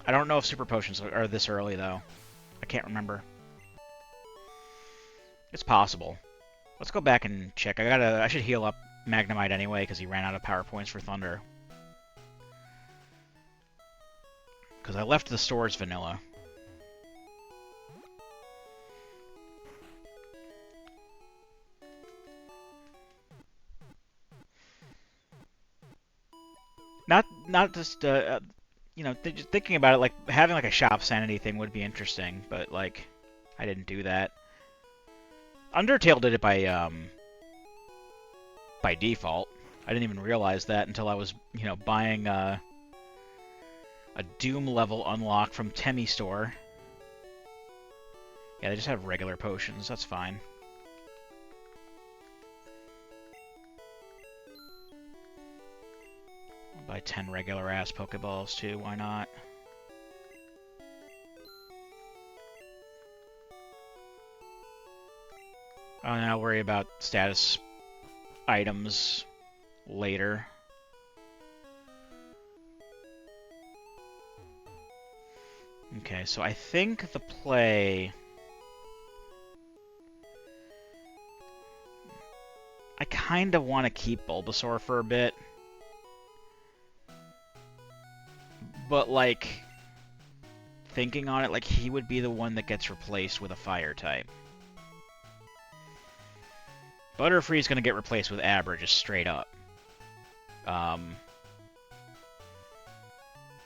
[SPEAKER 1] I don't know if super potions are this early though. I can't remember. It's possible. Let's go back and check. I should heal up Magnemite anyway because he ran out of power points for Thunder. Because I left the stores vanilla. Not just you know, just thinking about it, like, having, like, a shop sanity thing would be interesting, but, like, I didn't do that. Undertale did it by default. I didn't even realize that until I was, you know, buying a Doom level unlock from Temmie store. Yeah, they just have regular potions. That's fine. I'll buy 10 regular-ass Pokeballs, too. Why not? I'll worry about status items later. Okay, so I think the play... I kind of want to keep Bulbasaur for a bit. But, like, thinking on it, like, he would be the one that gets replaced with a fire type. Butterfree's going to get replaced with Abra, just straight up.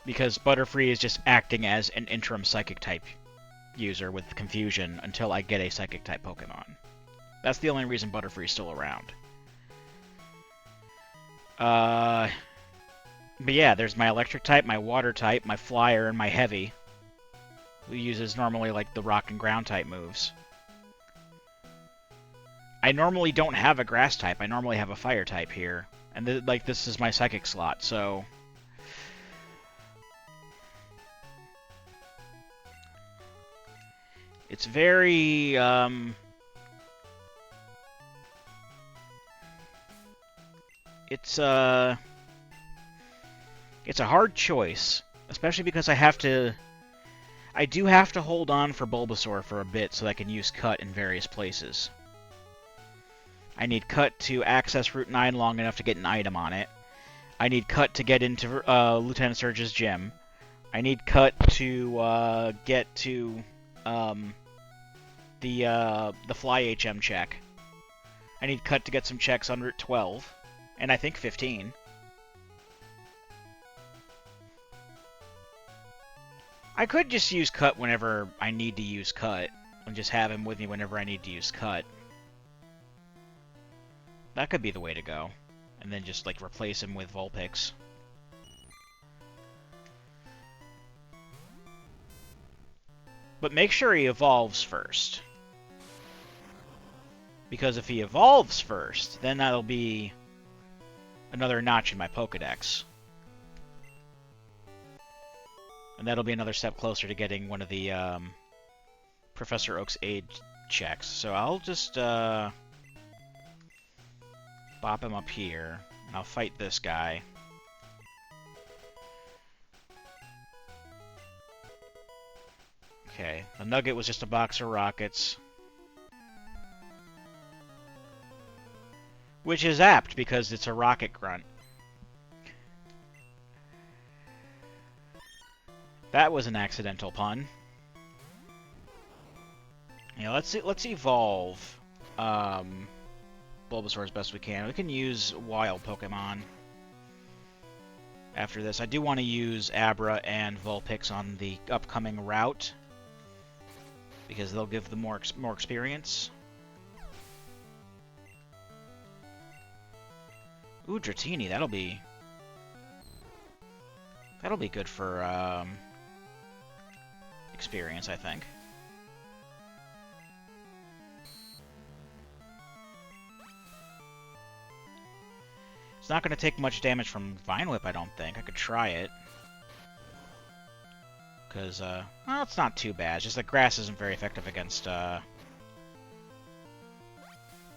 [SPEAKER 1] Because Butterfree is just acting as an interim Psychic-type user with Confusion until I get a Psychic-type Pokemon. That's the only reason Butterfree is still around. But yeah, there's my Electric type, my Water type, my Flyer, and my Heavy, who uses normally, like, the Rock and Ground type moves. I normally don't have a Grass type, I normally have a Fire type here. And, like, this is my Psychic slot, so... It's very, It's a hard choice, especially because I do have to hold on for Bulbasaur for a bit so I can use Cut in various places. I need Cut to access Route 9 long enough to get an item on it. I need Cut to get into Lieutenant Surge's gym. I need Cut to get to the Fly HM check. I need Cut to get some checks on Route 12, and I think 15. I could just use Cut whenever I need to use Cut, and just have him with me whenever I need to use Cut. That could be the way to go. And then just, like, replace him with Vulpix. But make sure he evolves first. Because if he evolves first, then that'll be another notch in my Pokedex. And that'll be another step closer to getting one of the Professor Oak's aid checks. So I'll just bop him up here, and I'll fight this guy. Okay, the Nugget was just a box of rockets. Which is apt, because it's a rocket grunt. That was an accidental pun. Yeah, let's evolve Bulbasaur as best we can. We can use wild Pokemon after this. I do want to use Abra and Vulpix on the upcoming route, because they'll give them more experience. Ooh, Dratini, that'll be good for experience, I think. It's not going to take much damage from Vine Whip, I don't think. I could try it. Because, well, it's not too bad. It's just that Grass isn't very effective against,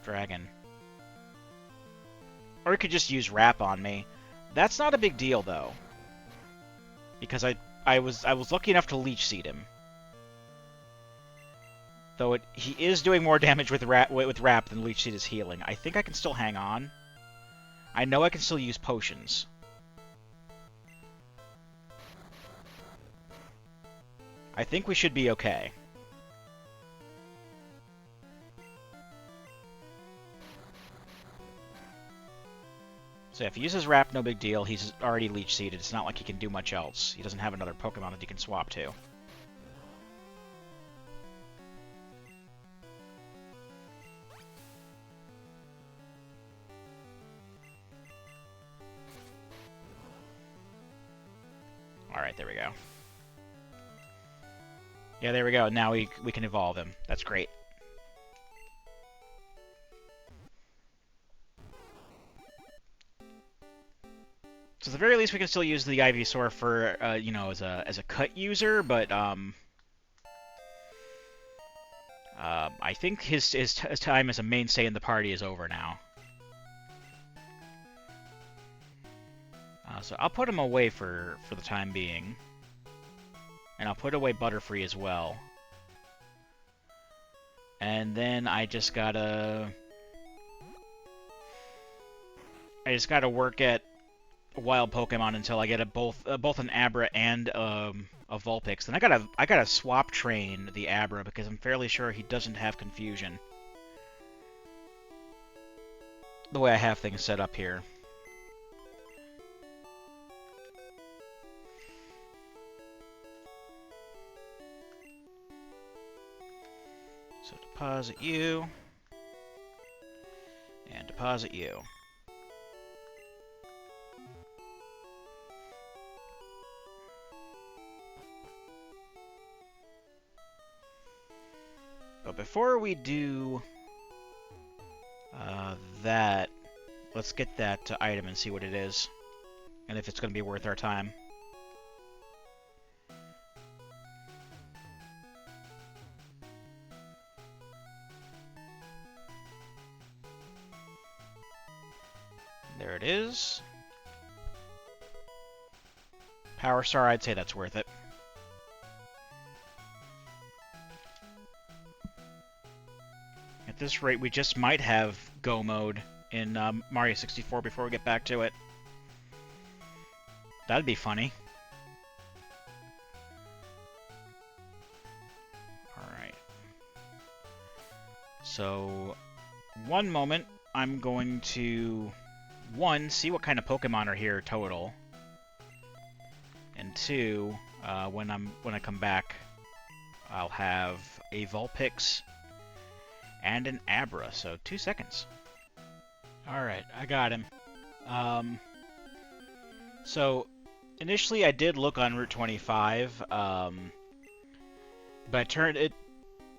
[SPEAKER 1] Dragon. Or he could just use Wrap on me. That's not a big deal, though. Because I was lucky enough to Leech Seed him. Though he is doing more damage with Wrap than Leech Seed is healing. I think I can still hang on. I know I can still use potions. I think we should be okay. So if he uses Wrap, no big deal. He's already Leech Seeded. It's not like he can do much else. He doesn't have another Pokemon that he can swap to. Alright, there we go. Yeah, there we go. Now we can evolve him. That's great. So at the very least, we can still use the Ivysaur for, you know, as a cut user, but I think his time as a mainstay in the party is over now. So I'll put him away for the time being, and I'll put away Butterfree as well. And then I just gotta work at wild Pokemon until I get both an Abra and a Vulpix. Then I gotta swap train the Abra because I'm fairly sure he doesn't have Confusion. The way I have things set up here. So deposit you and deposit you. But before we do that, let's get that item and see what it is, and if it's going to be worth our time. There it is. Power Star, I'd say that's worth it. At this rate, we just might have Go mode in Mario 64 before we get back to it. That'd be funny. Alright. So, one moment, I'm going to, one, see what kind of Pokemon are here total. And two, when I come back, I'll have a Vulpix and an Abra, so 2 seconds. Alright, I got him. So, initially I did look on Route 25, but it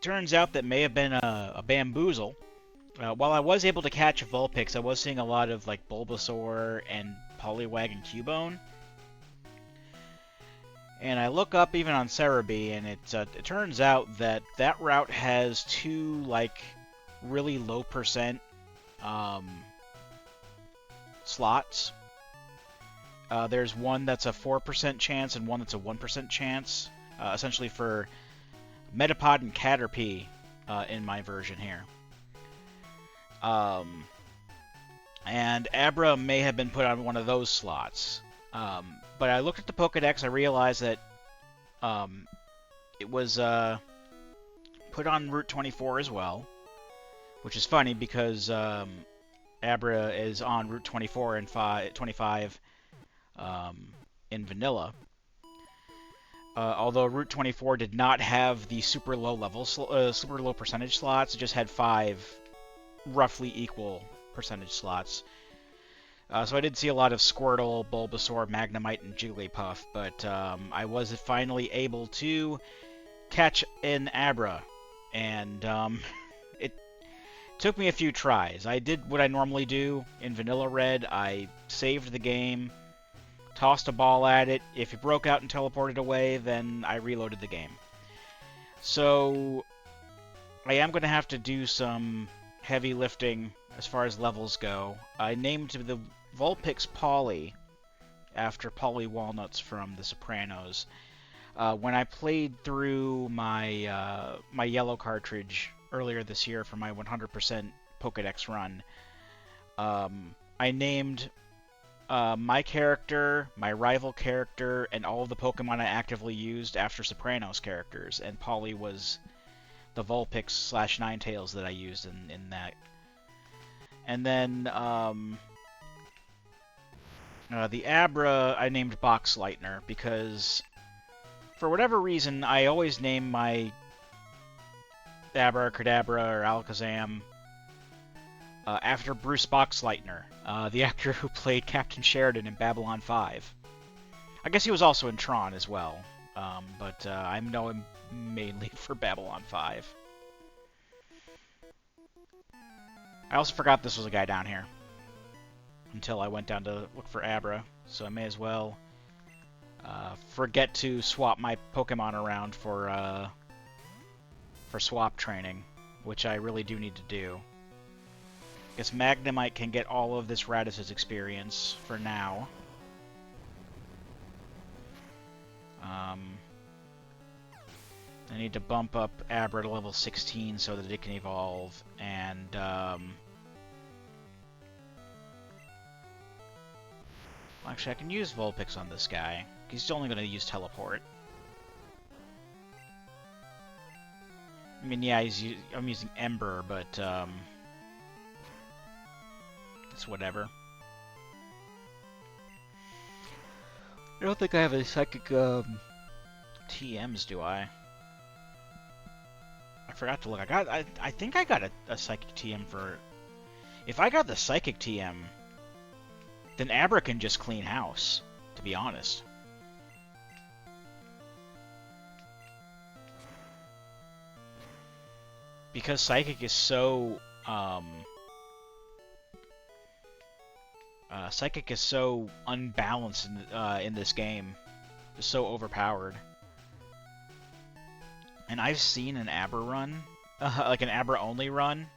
[SPEAKER 1] turns out that may have been a bamboozle. While I was able to catch a Vulpix, I was seeing a lot of like Bulbasaur and Poliwag and Cubone. And I look up even on Cerebi, and it turns out that route has two like really low percent slots. There's one that's a 4% chance and one that's a 1% chance, essentially for Metapod and Caterpie in my version here. And Abra may have been put on one of those slots. But I looked at the Pokedex, I realized that it was put on Route 24 as well, which is funny because Abra is on Route 24 and 25 in Vanilla. Although Route 24 did not have the super low percentage slots, it just had 5 roughly equal percentage slots. So I did see a lot of Squirtle, Bulbasaur, Magnemite, and Jigglypuff, but I was finally able to catch an Abra, and it took me a few tries. I did what I normally do in Vanilla Red. I saved the game, tossed a ball at it. If it broke out and teleported away, then I reloaded the game. So I am going to have to do some heavy lifting as far as levels go. I named the Vulpix Polly after Polly Walnuts from The Sopranos. When I played through my my yellow cartridge earlier this year for my 100% Pokedex run, I named my character, my rival character, and all of the Pokemon I actively used after Sopranos characters, and Polly was the Vulpix / Ninetales that I used in that. And then The Abra I named Box Lightner because, for whatever reason, I always name my Abra, Kadabra, or Alakazam after Bruce Boxleitner, the actor who played Captain Sheridan in Babylon 5. I guess he was also in Tron as well, but I know him mainly for Babylon 5. I also forgot this was a guy down here until I went down to look for Abra, so I may as well forget to swap my Pokemon around for swap training, which I really do need to do. I guess Magnemite can get all of this Radis's experience for now. I need to bump up Abra to level 16 so that it can evolve, and actually I can use Vulpix on this guy. He's only going to use Teleport. I mean, yeah, I'm using Ember, but it's whatever. I don't think I have any psychic TMs, do I? I forgot to look. I think I got a psychic TM for. If I got the psychic TM, then Abra can just clean house. To be honest. Because Psychic is so unbalanced in this game, just so overpowered. And I've seen an Abra run, like an Abra only run,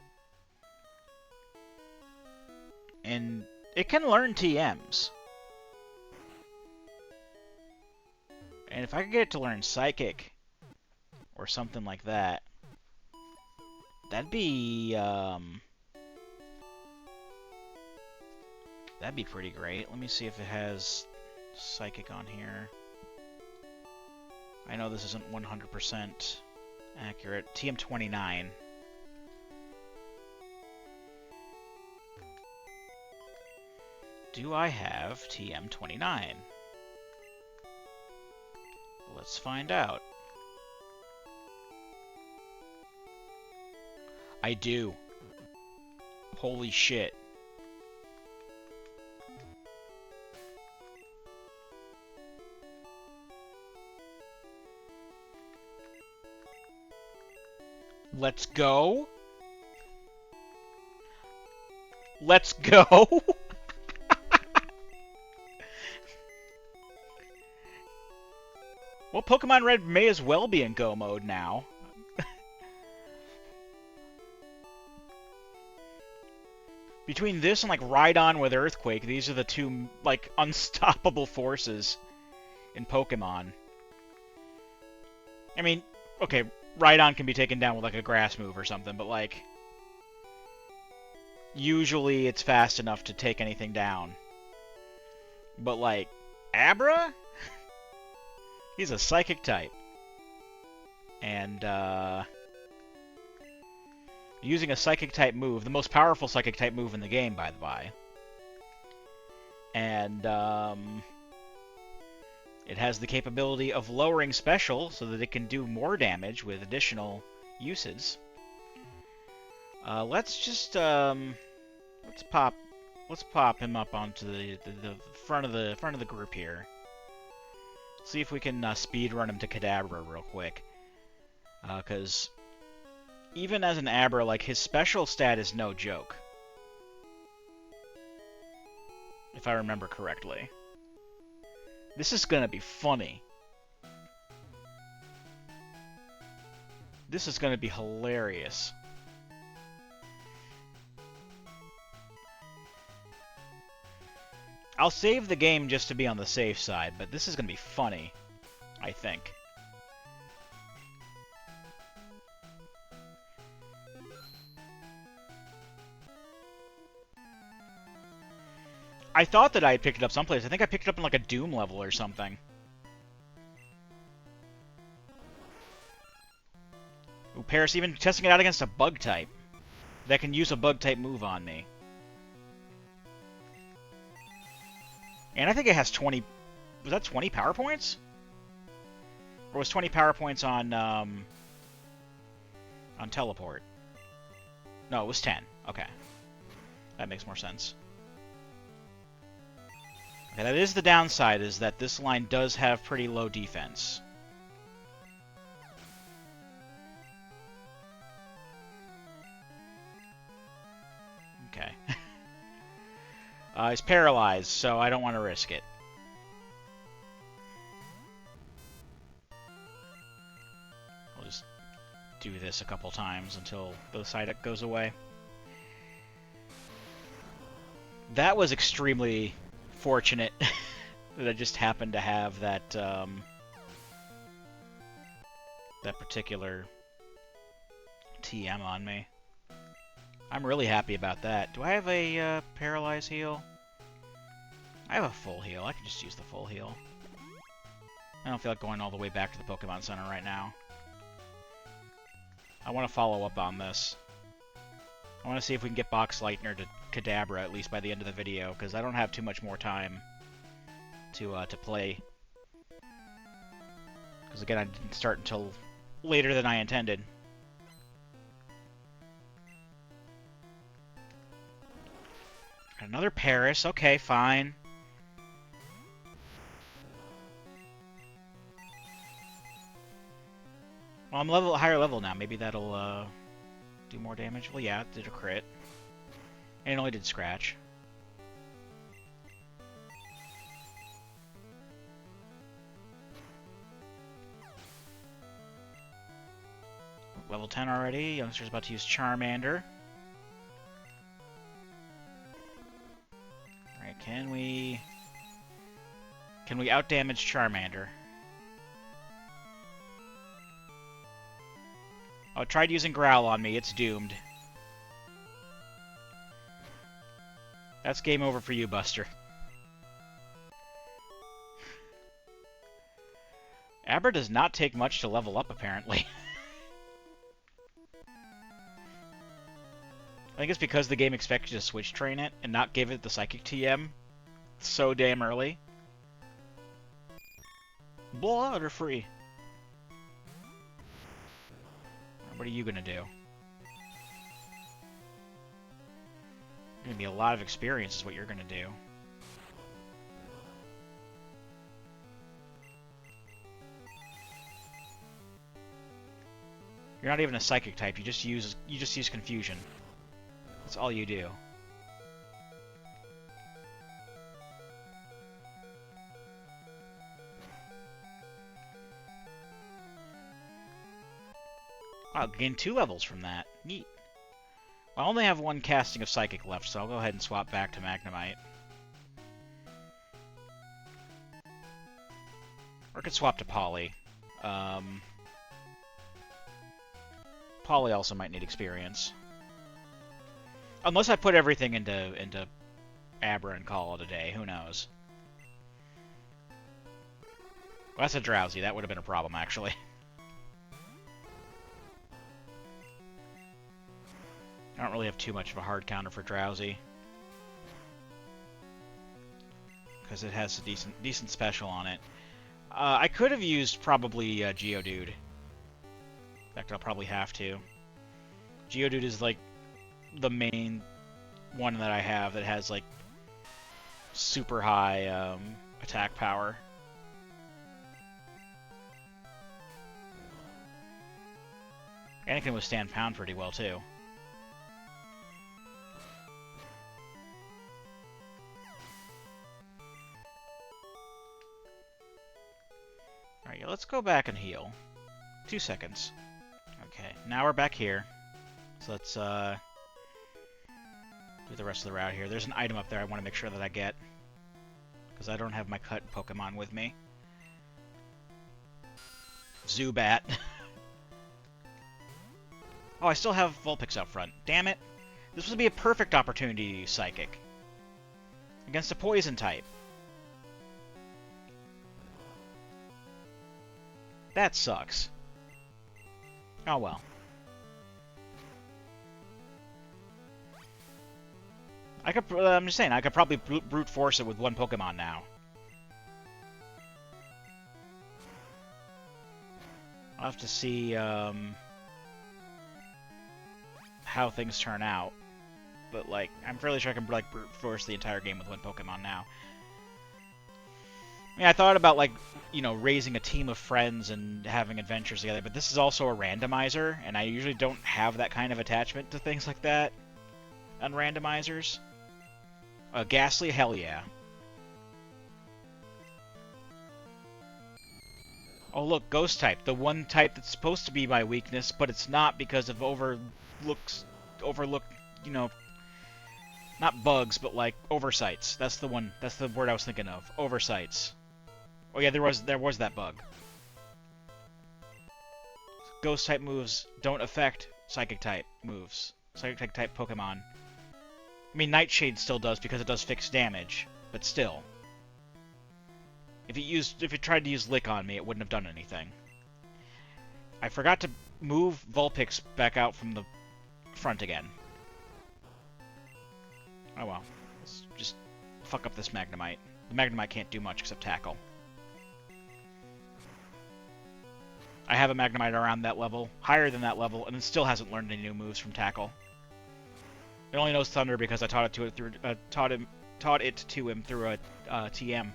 [SPEAKER 1] and it can learn TMs. And if I could get it to learn Psychic or something like that, that'd be pretty great. Let me see if it has Psychic on here. I know this isn't 100% accurate. TM29. Do I have TM29? Let's find out. I do. Holy shit. Let's go. Let's go. Well, Pokemon Red may as well be in Go mode now. Between this and, like, Rhydon with Earthquake, these are the two, like, unstoppable forces in Pokemon. I mean, okay, Rhydon can be taken down with, like, a grass move or something, but, like, usually it's fast enough to take anything down. But, like, Abra? He's a Psychic type. And, using a Psychic type move, the most powerful Psychic type move in the game, by the by. And, it has the capability of lowering special so that it can do more damage with additional uses. Let's just, let's pop him up onto the front of the group here. See if we can speed run him to Kadabra real quick. Because even as an Abra, like, his special stat is no joke. If I remember correctly. This is gonna be funny. This is gonna be hilarious. I'll save the game just to be on the safe side, but this is gonna be funny, I think. I thought that I had picked it up someplace. I think I picked it up in, like, a Doom level or something. Ooh, Paris even testing it out against a bug type that can use a bug type move on me. And I think it has 20... Was that 20 power points? Or was 20 power points on teleport? No, it was 10. Okay. That makes more sense. Okay, that is the downside, is that this line does have pretty low defense. Okay. He's paralyzed, so I don't want to risk it. We'll just do this a couple times until the side goes away. That was extremely fortunate that I just happened to have that that particular TM on me. I'm really happy about that. Do I have a paralyze heal? I have a full heal. I can just use the full heal. I don't feel like going all the way back to the Pokemon Center right now. I want to follow up on this. I want to see if we can get Box Lightner to Kadabra at least by the end of the video, because I don't have too much more time to play. Because again, I didn't start until later than I intended. Another Paris. Okay, fine. Well, I'm higher level now. Maybe that'll do more damage. Well, yeah, it did a crit. And it only did scratch. Level 10 already. Youngster's about to use Charmander. Alright, can we outdamage Charmander? Oh, it tried using Growl on me. It's doomed. That's game over for you, Buster. Abra does not take much to level up, apparently. I think it's because the game expects you to switch train it and not give it the Psychic TM so damn early. Blood or free? What are you gonna do? Gonna be a lot of experience is what you're gonna do. You're not even a psychic type. You just use confusion. That's all you do. I'll gain 2 levels from that. Neat. I only have 1 casting of Psychic left, so I'll go ahead and swap back to Magnemite. Or I could swap to Polly. Polly also might need experience. Unless I put everything into Abra and call it a day. Who knows? Well, that's a Drowsy. That would have been a problem, actually. I don't really have too much of a hard counter for Drowsy. Because it has a decent special on it. I could have used probably Geodude. In fact, I'll probably have to. Geodude is like the main one that I have that has like super high attack power. And it can withstand pound pretty well too. Alright, yeah, let's go back and heal. 2 seconds. Okay, now we're back here. So let's do the rest of the route here. There's an item up there I want to make sure that I get. Because I don't have my cut Pokemon with me. Zubat. Oh, I still have Vulpix up front. Damn it. This would be a perfect opportunity to use Psychic. Against a Poison type. That sucks. Oh well. I'm just saying, I could probably brute force it with one Pokemon now. I'll have to see how things turn out. But, like, I'm fairly sure I can, like, brute force the entire game with one Pokemon now. I mean, I thought about, like, you know, raising a team of friends and having adventures together, but this is also a randomizer, and I usually don't have that kind of attachment to things like that on randomizers. Ghastly, hell yeah. Oh look, Ghost type, the one type that's supposed to be my weakness, but it's not because of overlooked, you know, not bugs, but like oversights. That's the one. That's the word I was thinking of. Oversights. Oh yeah, there was that bug. Ghost type moves don't affect Psychic type moves. Psychic type Pokemon. I mean, Nightshade still does because it does fixed damage, but still. If it tried to use Lick on me, it wouldn't have done anything. I forgot to move Vulpix back out from the front again. Oh well. Let's just fuck up this Magnemite. The Magnemite can't do much except tackle. I have a Magnemite around that level, higher than that level, and it still hasn't learned any new moves from tackle. It only knows Thunder because I taught it to it through taught it to him through a TM.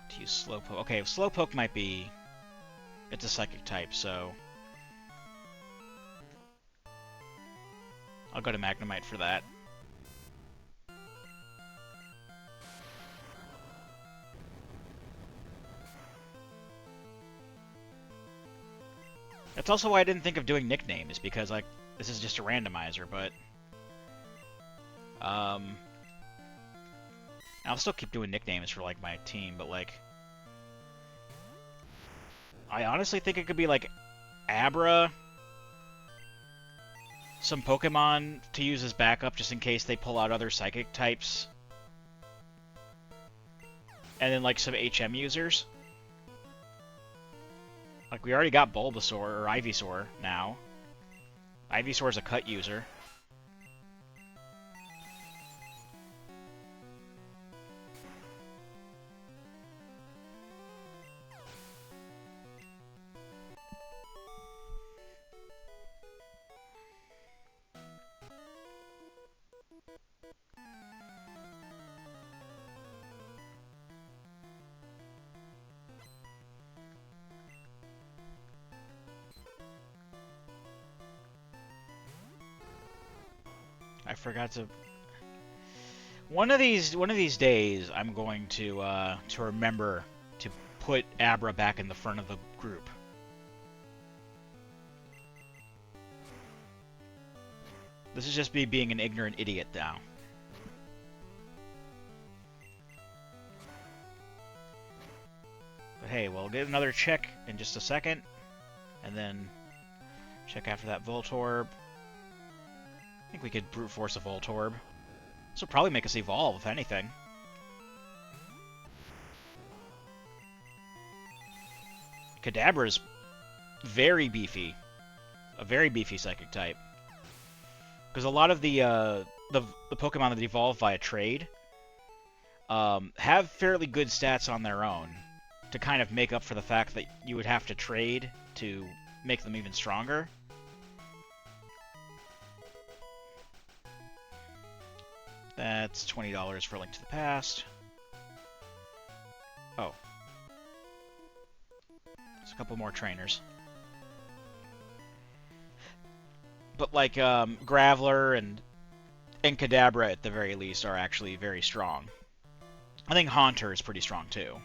[SPEAKER 1] To use Slowpoke. Okay, Slowpoke might be. It's a Psychic type, so I'll go to Magnemite for that. That's also why I didn't think of doing nicknames, because, like, this is just a randomizer, but I'll still keep doing nicknames for, like, my team, but, like, I honestly think it could be, like, Abra, some Pokemon to use as backup just in case they pull out other Psychic types, and then, like, some HM users. Like, we already got Bulbasaur, or Ivysaur, now. Ivysaur's a cut user. I forgot to. One of these days, I'm going to remember to put Abra back in the front of the group. This is just me being an ignorant idiot now. But hey, we'll get another check in just a second, and then check after that Voltorb. I think we could brute force a Voltorb. This will probably make us evolve, if anything. Kadabra's very beefy. A very beefy Psychic type. Because a lot of the Pokemon that evolve via trade have fairly good stats on their own to kind of make up for the fact that you would have to trade to make them even stronger. That's $20 for Link to the Past. Oh. There's a couple more trainers. But like Graveler and Kadabra at the very least are actually very strong. I think Haunter is pretty strong too.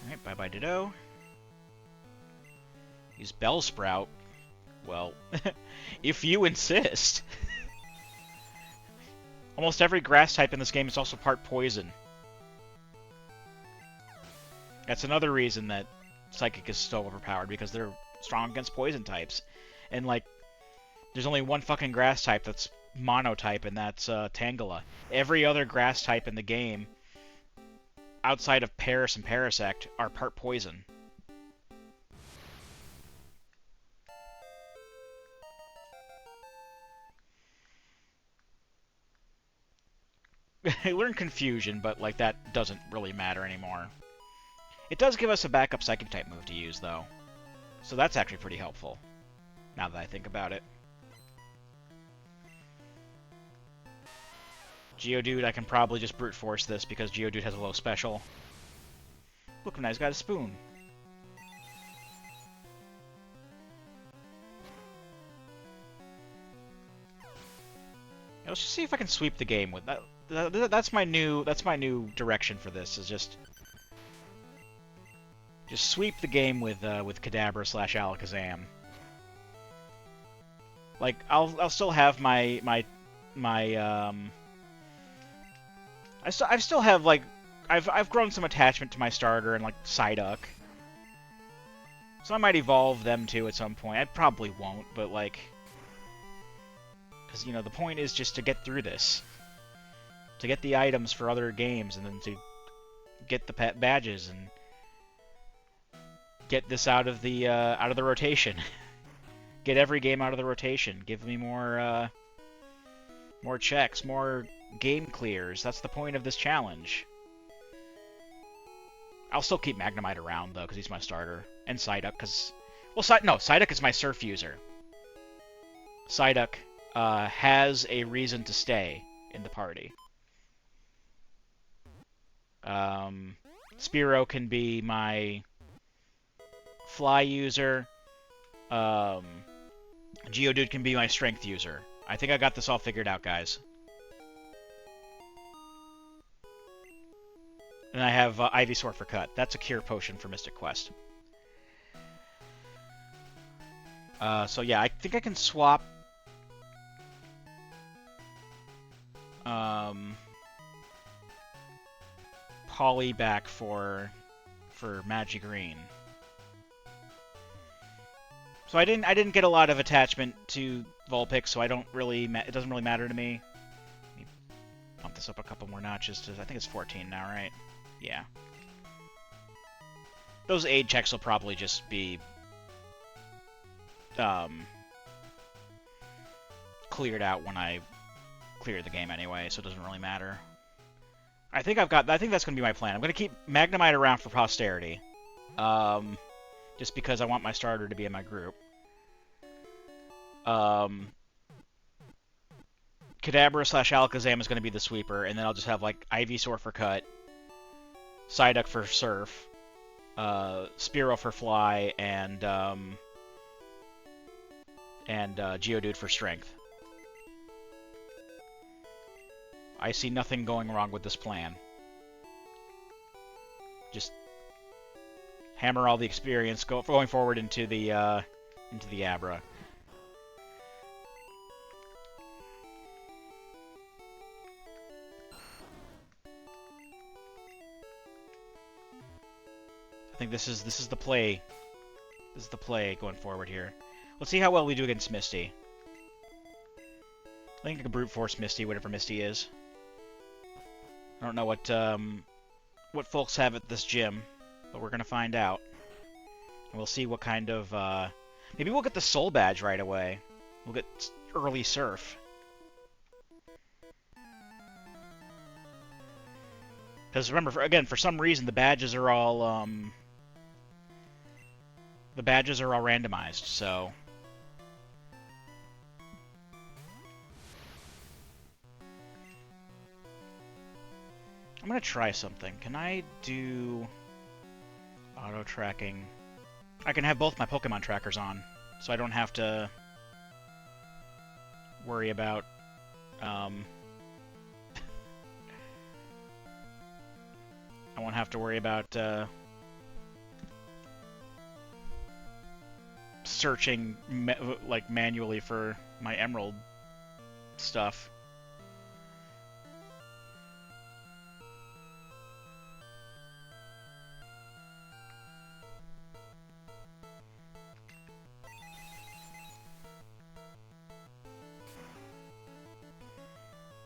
[SPEAKER 1] Alright, bye-bye Ditto. Use Bellsprout. Well, if you insist. Almost every grass type in this game is also part poison. That's another reason that Psychic is so overpowered, because they're strong against poison types. And, like, there's only one fucking grass type that's monotype, and that's Tangela. Every other grass type in the game, outside of Paris and Parasect, are part poison. I learned Confusion, but like that doesn't really matter anymore. It does give us a backup Psychic type move to use, though. So that's actually pretty helpful, now that I think about it. Geodude, I can probably just brute force this because Geodude has a low special. Look, nice, got a spoon. Yeah, let's just see if I can sweep the game with that. That's my new direction for this. Is just sweep the game with Kadabra / Alakazam. Like I'll still have my I still have like I've grown some attachment to my starter and like Psyduck. So I might evolve them too at some point. I probably won't, but like, because you know the point is just to get through this, to get the items for other games, and then to get the pet badges and get this out of the rotation. Get every game out of the rotation. Give me more checks, more game clears. That's the point of this challenge. I'll still keep Magnemite around, though, because he's my starter. And Psyduck, because... Well, Psyduck is my Surf user. Psyduck has a reason to stay in the party. Spearow can be my Fly user. Geodude can be my Strength user. I think I got this all figured out, guys. And I have Ivysaur for Cut. That's a cure potion for Mystic Quest. So yeah, I think I can swap Polly back for Magigreen. So I didn't get a lot of attachment to Vulpix, so I don't really it doesn't really matter to me. Let me bump this up a couple more notches to I think it's 14 now, right? Yeah. Those aid checks will probably just be cleared out when I clear the game anyway, so it doesn't really matter. I think that's going to be my plan. I'm going to keep Magnemite around for posterity. Just because I want my starter to be in my group. Kadabra / Alakazam is going to be the sweeper, and then I'll just have like Ivysaur for Cut, Psyduck for Surf, Spearow for Fly, and Geodude for Strength. I see nothing going wrong with this plan. Just hammer all the experience going forward into the Abra. I think this is the play. This is the play going forward here. Let's see how well we do against Misty. I think I can brute force Misty, whatever Misty is. I don't know what folks have at this gym, but we're gonna find out. And we'll see what kind of maybe we'll get the Soul Badge right away. We'll get early Surf. Because remember, again, for some reason the badges are all randomized, so I'm gonna try something. Can I do auto tracking? I can have both my Pokemon trackers on, so I don't have to worry about I won't have to worry about searching like manually for my Emerald stuff.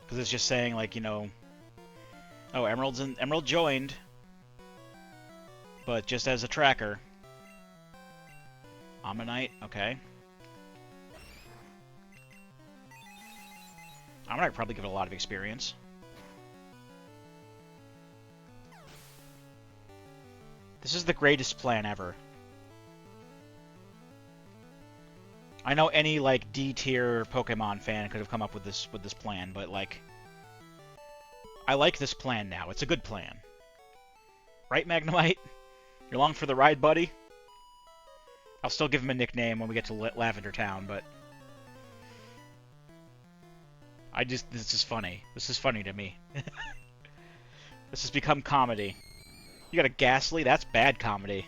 [SPEAKER 1] Because it's just saying, like, you know... Oh, Emerald joined. But just as a tracker. Ammonite, okay. Ammonite probably give it a lot of experience. This is the greatest plan ever. I know any, like, D-tier Pokemon fan could have come up with this plan, but, like... I like this plan now. It's a good plan. Right, Magnemite? You're along for the ride, buddy? I'll still give him a nickname when we get to Lavender Town, but... This is funny. This is funny to me. This has become comedy. You got a Ghastly? That's bad comedy.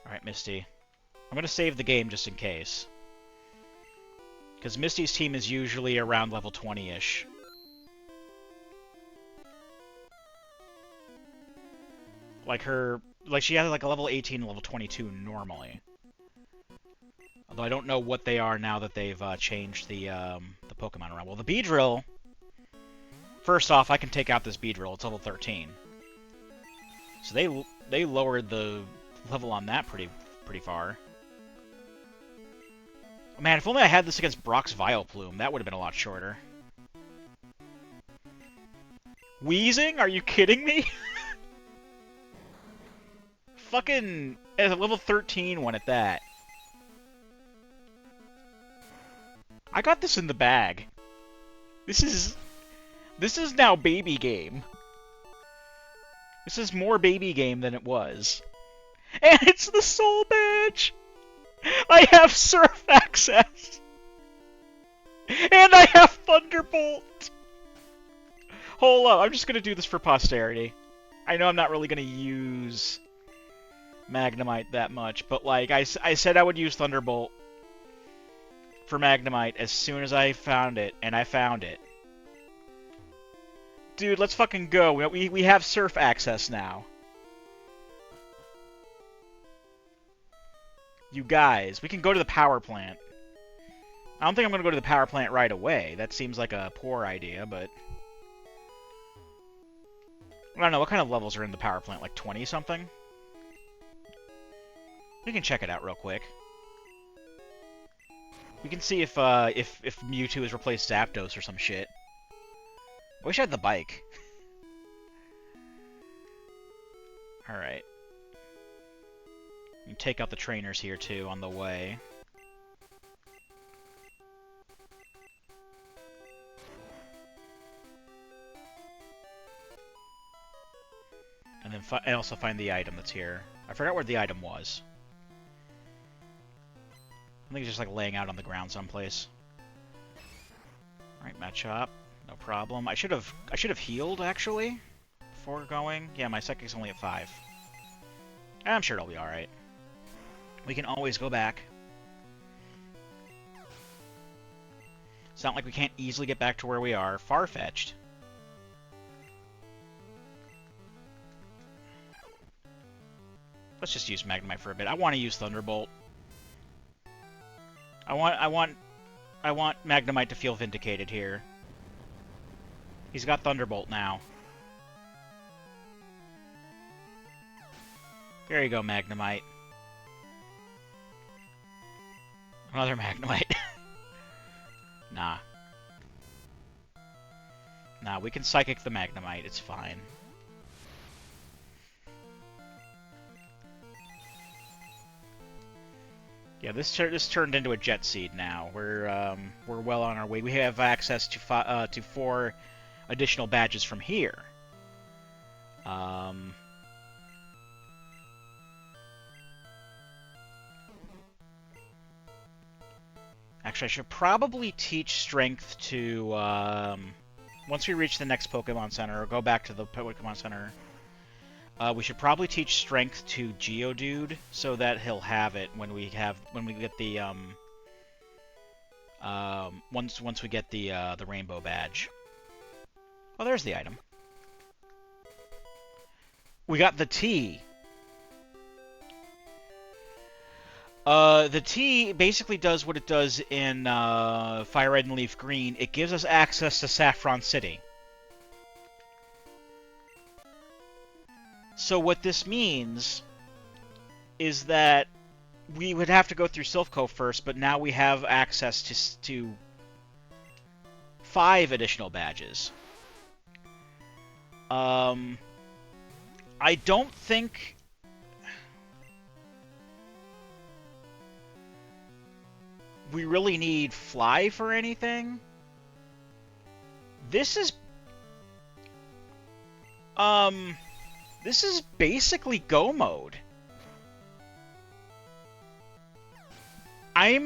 [SPEAKER 1] Alright, Misty. I'm going to save the game just in case. Because Misty's team is usually around level 20-ish. Like she has like a level 18 and level 22 normally. Although I don't know what they are now that they've changed the Pokemon around. Well, the Beedrill... First off, I can take out this Beedrill. It's level 13. So they lowered the level on that pretty far. Man, if only I had this against Brock's Vileplume, that would have been a lot shorter. Wheezing? Are you kidding me? Fucking as a level 13 one at that. I got this in the bag. This is now baby game. This is more baby game than it was. And it's the Soul Badge! I have Surf Access! And I have Thunderbolt! Hold up, I'm just gonna do this for posterity. I know I'm not really gonna use Magnemite that much, but like, I said I would use Thunderbolt for Magnemite as soon as I found it, and I found it. Dude, let's fucking go. We have Surf Access now. You guys, we can go to the power plant. I don't think I'm going to go to the power plant right away. That seems like a poor idea, but... I don't know, what kind of levels are in the power plant? Like 20-something? We can check it out real quick. We can see if Mewtwo has replaced Zapdos or some shit. I wish I had the bike. Alright. You can take out the trainers here, too, on the way. And then also find the item that's here. I forgot where the item was. I think it's just like laying out on the ground someplace. Alright, Machop. No problem. I should have healed, actually, before going. Yeah, my Psychic's only at 5. I'm sure it'll be alright. We can always go back. It's not like we can't easily get back to where we are. Far-fetched. Let's just use Magnemite for a bit. I want to use Thunderbolt. I want Magnemite to feel vindicated here. He's got Thunderbolt now. There you go, Magnemite. Another Magnemite. Nah. Nah, we can Psychic the Magnemite. It's fine. Yeah, this turned into a Jet Seed now. We're well on our way. We have access to 4 additional badges from here. Actually, I should probably teach Strength to, once we reach the next Pokemon Center, or go back to the Pokemon Center, we should probably teach Strength to Geodude, so that he'll have it when we get the, once we get the Rainbow Badge. Oh, there's the item. We got the T. The T basically does what it does in Fire Red and Leaf Green. It gives us access to Saffron City. So what this means is that we would have to go through Silphco first, but now we have access to 5 additional badges. I don't think... we really need Fly for anything. This is... this is basically Go mode. I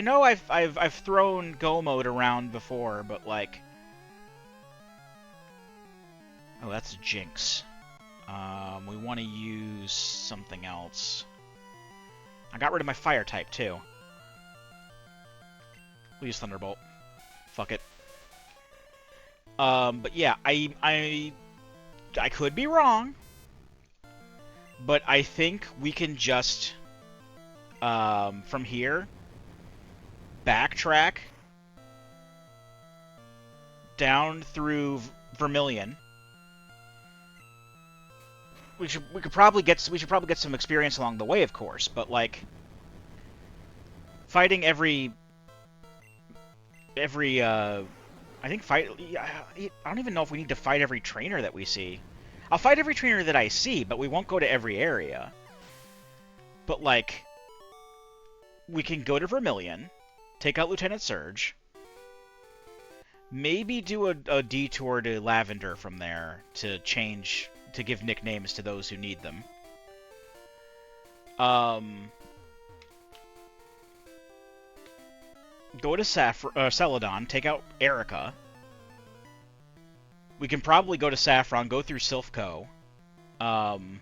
[SPEAKER 1] know I've thrown Go mode around before, but like... oh, that's a Jinx. We want to use something else. I got rid of my fire type too. We'll use Thunderbolt. Fuck it. But yeah, I could be wrong, but I think we can just from here backtrack down through Vermilion. We should probably get some experience along the way, of course, but like fighting every I think I don't even know if we need to fight every trainer that we see. I'll fight every trainer that I see, but we won't go to every area. But like we can go to Vermilion, take out Lieutenant Surge, maybe do a detour to Lavender from there to give nicknames to those who need them. Go to Celadon, take out Erica. We can probably go to Saffron, go through Silphco. And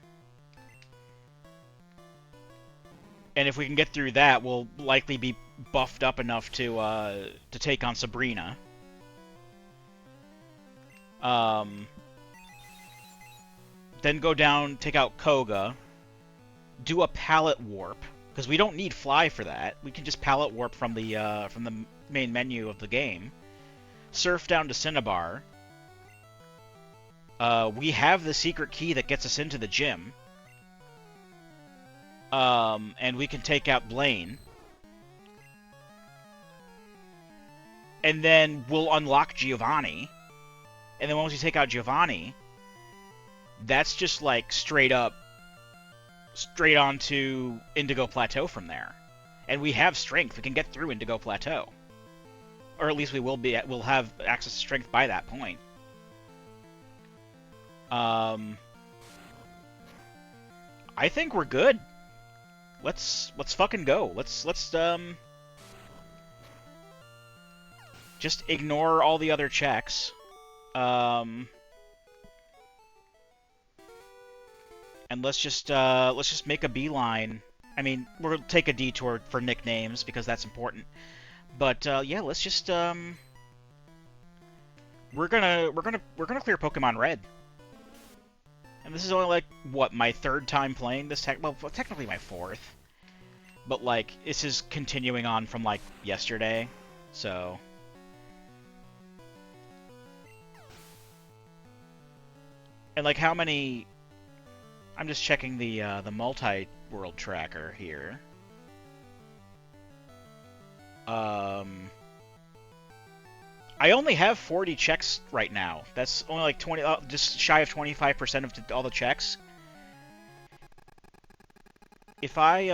[SPEAKER 1] if we can get through that, we'll likely be buffed up enough to take on Sabrina. Then go down, take out Koga, do a pallet warp, because we don't need Fly for that. We can just pallet warp from the main menu of the game. Surf down to Cinnabar. We have the secret key that gets us into the gym. And we can take out Blaine. And then we'll unlock Giovanni. And then once we take out Giovanni, that's just like straight onto Indigo Plateau from there. And we have strength. We can get through Indigo Plateau. Or at least we'll have access to strength by that point. I think we're good. Let's fucking go. Let's just ignore all the other checks. And let's just make a beeline. I mean, we'll take a detour for nicknames because that's important. But yeah, let's just we're gonna clear Pokémon Red. And this is only like what, my 3rd time playing this well, technically my 4th. But like this is continuing on from like yesterday. So and like how many, I'm just checking the Multiworld tracker here. I only have 40 checks right now. That's only like 20, just shy of 25% of all the checks. If I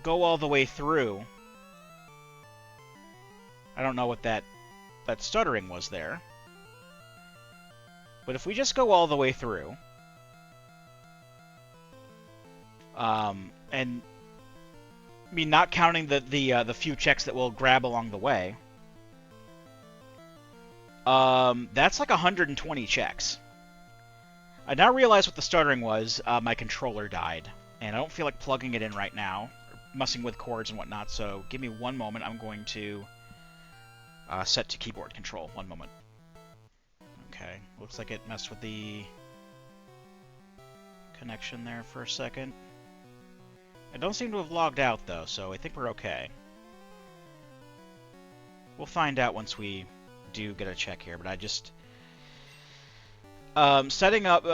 [SPEAKER 1] go all the way through, I don't know what that stuttering was there. But if we just go all the way through, and I mean, not counting the few checks that we'll grab along the way, that's like 120 checks. I now realize what the stuttering was. My controller died, and I don't feel like plugging it in right now, or messing with cords and whatnot. So give me one moment. I'm going to set to keyboard control. One moment. Okay, looks like it messed with the connection there for a second. I don't seem to have logged out, though, so I think we're okay. We'll find out once we do get a check here, but I just... setting up...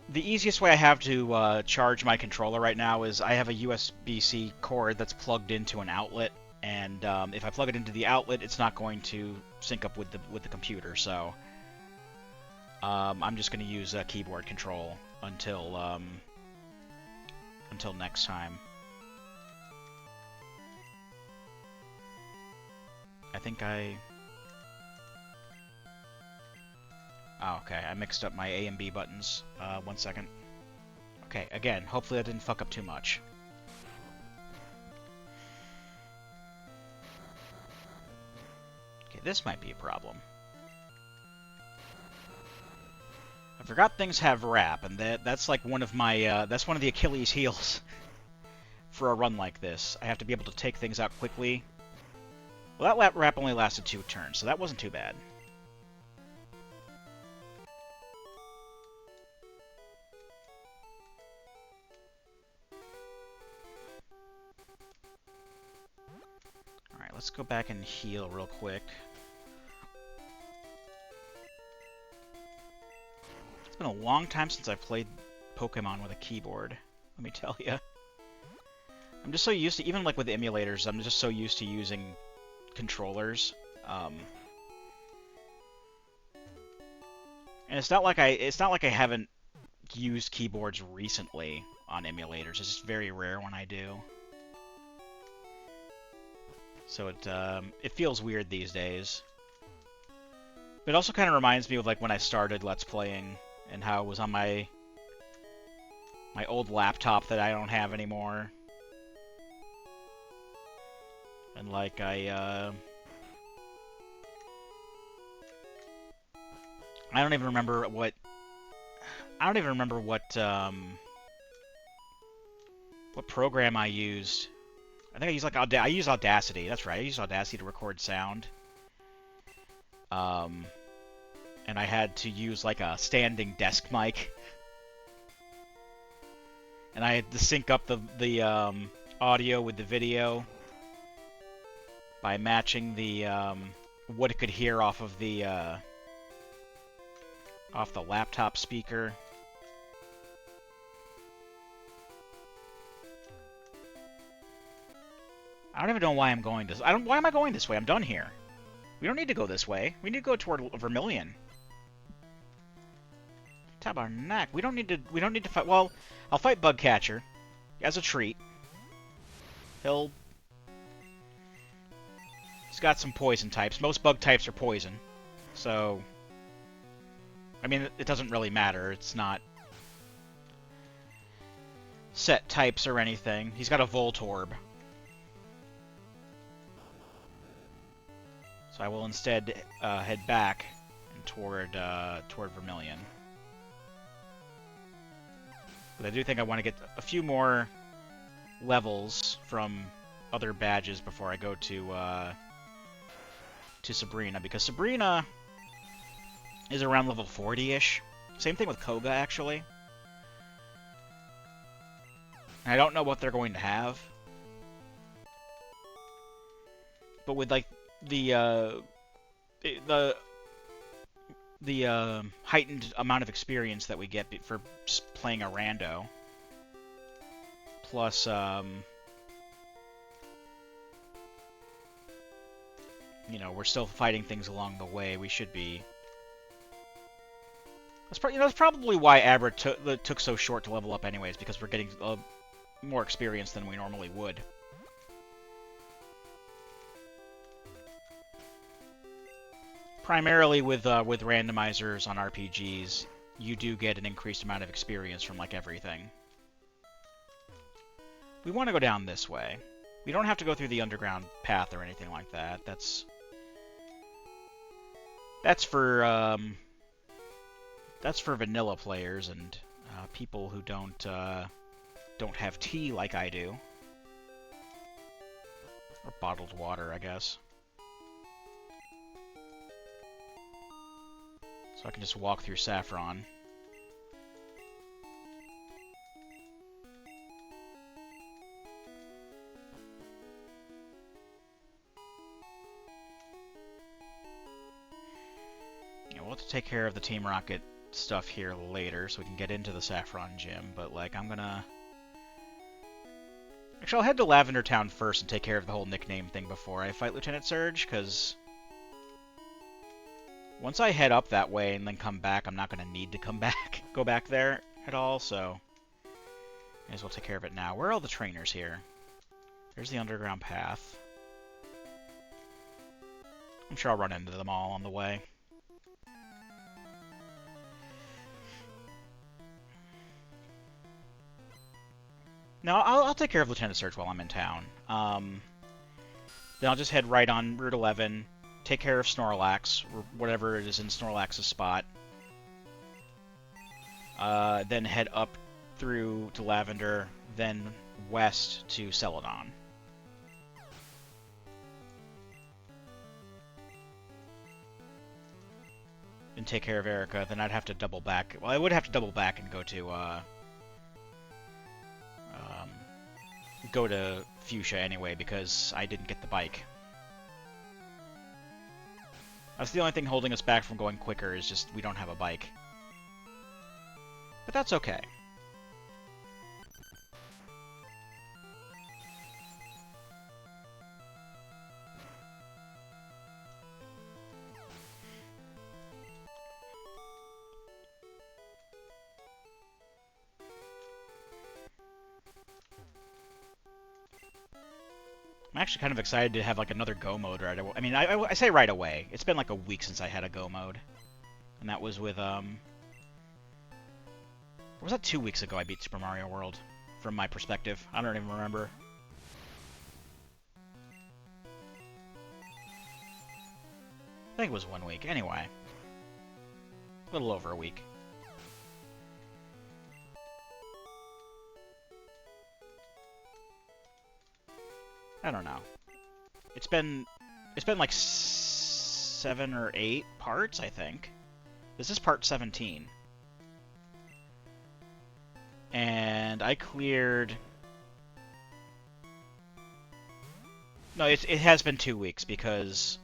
[SPEAKER 1] the easiest way I have to charge my controller right now is I have a USB-C cord that's plugged into an outlet, and if I plug it into the outlet, it's not going to sync up with the computer, so... I'm just going to use keyboard control until next time. I think oh, okay, I mixed up my A and B buttons. 1 second. Okay, again, hopefully that didn't fuck up too much. Okay, this might be a problem. I forgot things have wrap, and that's like one of my, that's one of the Achilles heels for a run like this. I have to be able to take things out quickly. Well, that wrap only lasted 2 turns, so that wasn't too bad. Alright, let's go back and heal real quick. It's been a long time since I've played Pokemon with a keyboard, let me tell you. I'm just so used to, even like with emulators, I'm just so used to using controllers. And it's not like I haven't used keyboards recently on emulators. It's just very rare when I do. So it feels weird these days. But it also kind of reminds me of like when I started Let's Playing and how it was on my old laptop that I don't have anymore. And like I don't even remember what program I used. I think I used like I used Audacity. That's right. I used Audacity to record sound. And I had to use like a standing desk mic. And I had to sync up the audio with the video by matching the what it could hear off the laptop speaker. I don't even know why I'm going this. Why am I going this way? I'm done here. We don't need to go this way. We need to go toward Vermilion. Tabarnak. We don't need to fight. Well, I'll fight Bugcatcher as a treat. He's got some poison types. Most bug types are poison. So, I mean, it doesn't really matter. It's not set types or anything. He's got a Voltorb. So I will instead head back and toward Vermilion. But I do think I want to get a few more levels from other badges before I go to Sabrina, because Sabrina is around level 40-ish. Same thing with Koga, actually. And I don't know what they're going to have. But with like the heightened amount of experience that we get for just playing a rando, plus you know, we're still fighting things along the way. We should be. That's probably why Abra took so short to level up, anyways, because we're getting more experience than we normally would. Primarily with randomizers on RPGs, you do get an increased amount of experience from like everything. We want to go down this way. We don't have to go through the underground path or anything like that. That's for vanilla players and people who don't have tea like I do, or bottled water, I guess. So I can just walk through Saffron. Yeah, we'll have to take care of the Team Rocket stuff here later so we can get into the Saffron Gym, but, like, I'm gonna... Actually, I'll head to Lavender Town first and take care of the whole nickname thing before I fight Lieutenant Surge, because... once I head up that way and then come back, I'm not going to need to go back there at all, so... may as well take care of it now. Where are all the trainers here? There's the underground path. I'm sure I'll run into them all on the way. No, I'll take care of Lieutenant Surge while I'm in town. Then I'll just head right on Route 11, take care of Snorlax, or whatever it is in Snorlax's spot. Then head up through to Lavender, then west to Celadon. And take care of Erica, then I'd have to double back. Well, I would have to double back and go to Fuchsia anyway, because I didn't get the bike. That's the only thing holding us back from going quicker, is just we don't have a bike. But that's okay. I'm actually kind of excited to have, like, another Go mode right away. I mean, I say right away. It's been, like, a week since I had a Go mode. And that was with, Or was that 2 weeks ago I beat Super Mario World? From my perspective. I don't even remember. I think it was 1 week. Anyway. A little over a week. I don't know. It's been like 7 or 8 parts, I think. This is part 17. And I cleared... No, it has been 2 weeks, because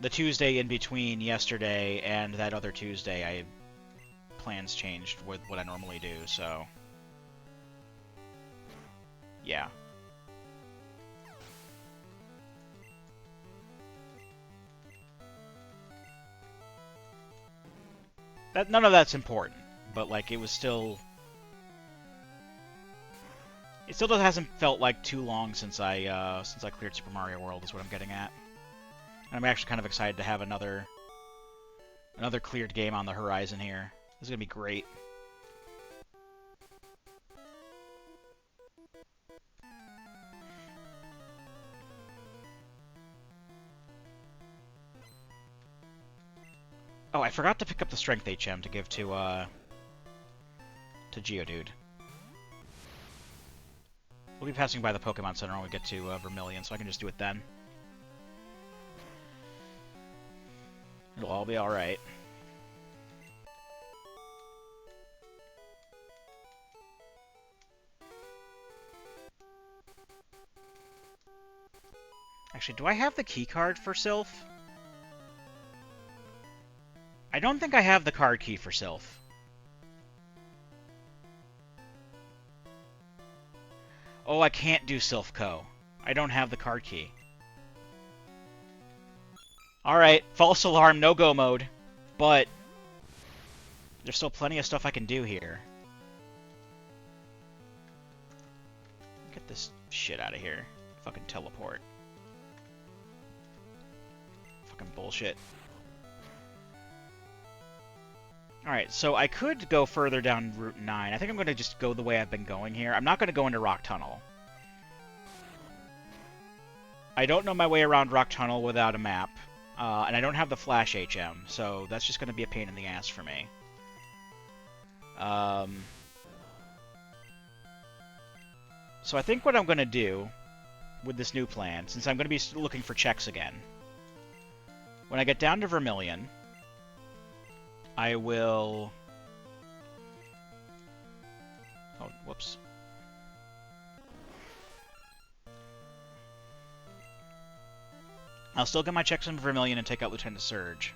[SPEAKER 1] the Tuesday in between yesterday and that other Tuesday, plans changed with what I normally do, so... yeah. None of that's important, but, like, it was still... It still hasn't felt like too long since I cleared Super Mario World, is what I'm getting at. And I'm actually kind of excited to have another cleared game on the horizon here. This is gonna be great. Oh, I forgot to pick up the Strength HM to give to Geodude. We'll be passing by the Pokemon Center when we get to Vermilion, so I can just do it then. It'll all be alright. Actually, do I have the key card for Sylph? I don't think I have the card key for Sylph. Oh, I can't do Sylph Co. I don't have the card key. Alright, false alarm, no go mode. But there's still plenty of stuff I can do here. Get this shit out of here. Fucking teleport. Fucking bullshit. Alright, so I could go further down Route 9. I think I'm going to just go the way I've been going here. I'm not going to go into Rock Tunnel. I don't know my way around Rock Tunnel without a map. And I don't have the Flash HM, so that's just going to be a pain in the ass for me. So I think what I'm going to do with this new plan, since I'm going to be looking for checks again, when I get down to Vermilion, I will... Oh, whoops. I'll still get my checks in Vermilion and take out Lieutenant Surge.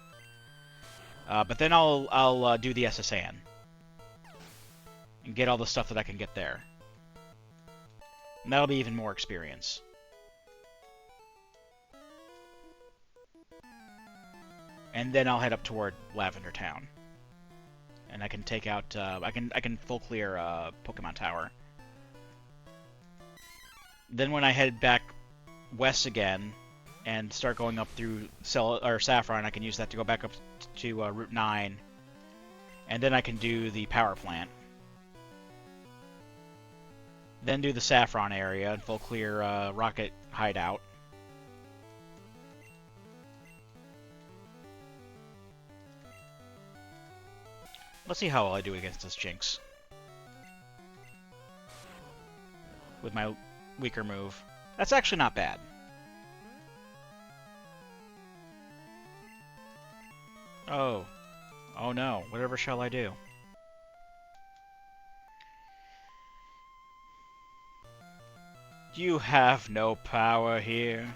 [SPEAKER 1] But then I'll do the SSN. And get all the stuff that I can get there. And that'll be even more experience. And then I'll head up toward Lavender Town. And I can take out, I can full clear Pokemon Tower. Then when I head back west again and start going up through Saffron, I can use that to go back up to Route 9. And then I can do the power plant. Then do the Saffron area and full clear Rocket Hideout. Let's see how well I do against this Jinx. With my weaker move. That's actually not bad. Oh. Oh no. Whatever shall I do? You have no power here.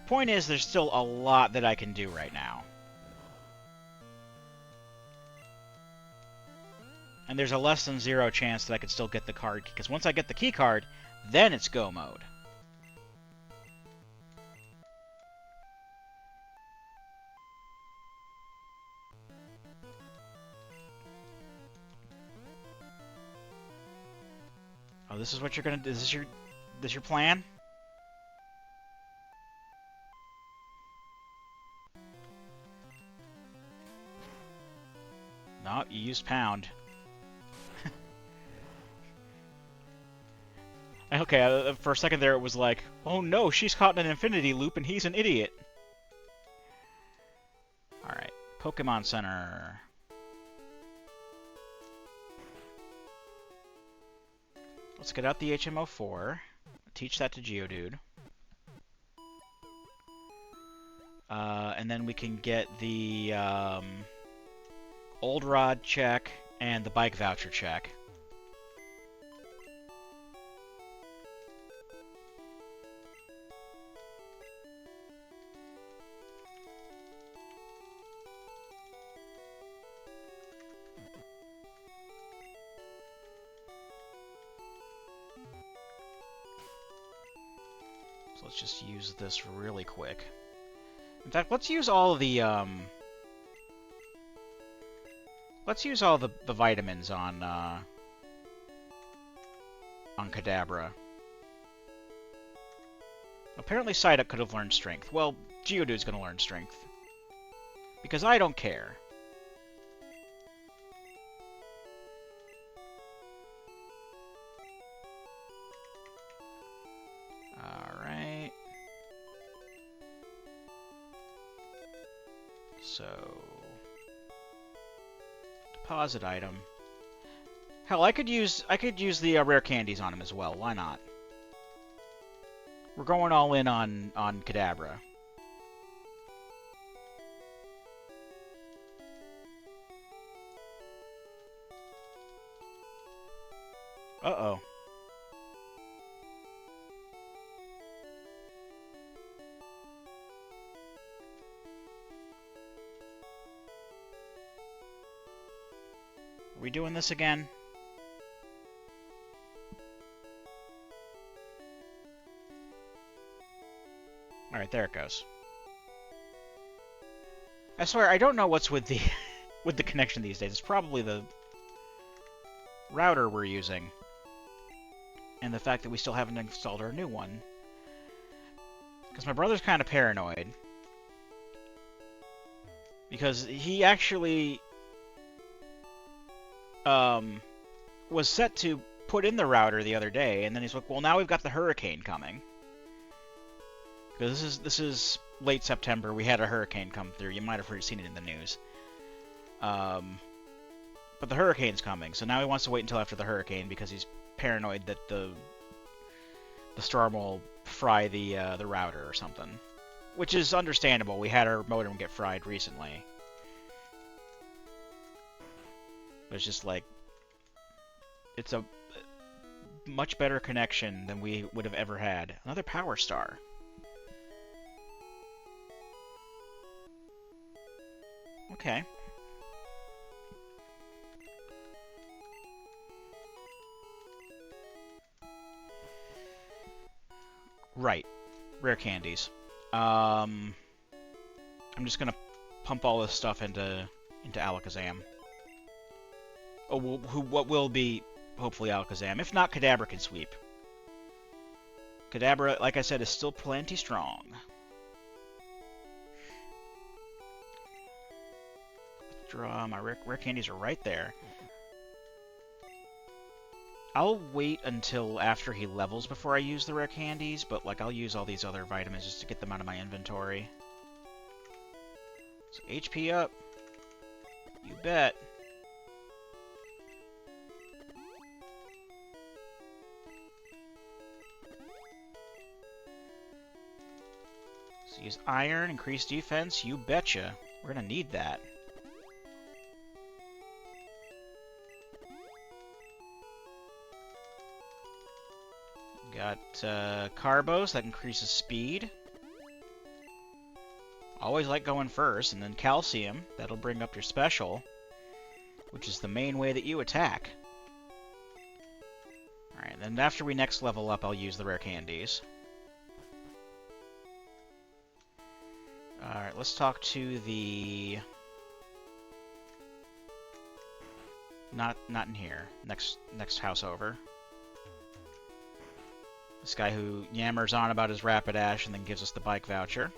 [SPEAKER 1] Point is, there's still a lot that I can do right now. And there's a less than 0 chance that I could still get the card, because once I get the key card, then it's go mode. Oh, this is what you're gonna do? Is this your plan? No, you used pound. Okay, for a second there it was like, oh no, she's caught in an infinity loop and he's an idiot. Alright, Pokemon Center. Let's get out the HM04. Teach that to Geodude. And then we can get the Old Rod check and the Bike Voucher check. So let's just use this really quick. In fact, let's use all the vitamins on Kadabra. Apparently Psyduck could have learned Strength. Well, Geodude's gonna learn Strength. Because I don't care. Alright. So... deposit item. Hell, I could use the rare candies on him as well. Why not? We're going all in on Kadabra. Uh-oh. Are we doing this again? Alright, there it goes. I swear, I don't know what's with the with the connection these days. It's probably the router we're using. And the fact that we still haven't installed our new one. Because my brother's kind of paranoid. Because he actually was set to put in the router the other day, and then he's like, well, now we've got the hurricane coming. Because this is late September. We had a hurricane come through. You might have already seen it in the news. But the hurricane's coming, so now he wants to wait until after the hurricane because he's paranoid that the storm will fry the router or something. Which is understandable. We had our modem get fried recently. But it's just like, it's a much better connection than we would have ever had. Another power star. Okay. Right. Rare candies. I'm just gonna pump all this stuff into Alakazam. Oh, what will be hopefully Alakazam. If not, Kadabra can sweep. Kadabra, like I said, is still plenty strong. Draw. My rare candies are right there. I'll wait until after he levels before I use the rare candies, but like I'll use all these other vitamins just to get them out of my inventory. So HP up. You bet. So use iron, increase defense, you betcha. We're gonna need that. Got Carbos, that increases speed. Always like going first, and then Calcium, that'll bring up your special, which is the main way that you attack. Alright, then after we next level up, I'll use the rare candies. Alright, let's talk to the... Not in here. Next house over. This guy who yammers on about his Rapidash and then gives us the bike voucher.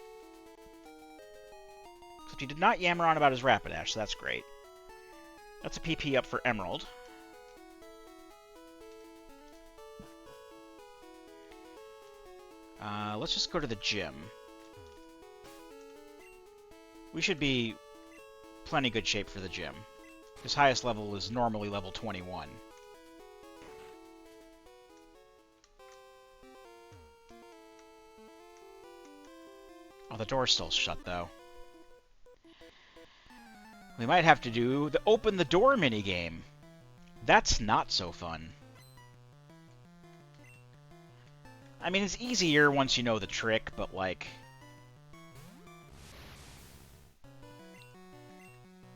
[SPEAKER 1] Except he did not yammer on about his Rapidash, so that's great. That's a PP up for Emerald. Let's just go to the gym. We should be plenty good shape for the gym. His highest level is normally level 21. Oh, the door's still shut, though. We might have to do the open the door minigame. That's not so fun. I mean, it's easier once you know the trick, but like...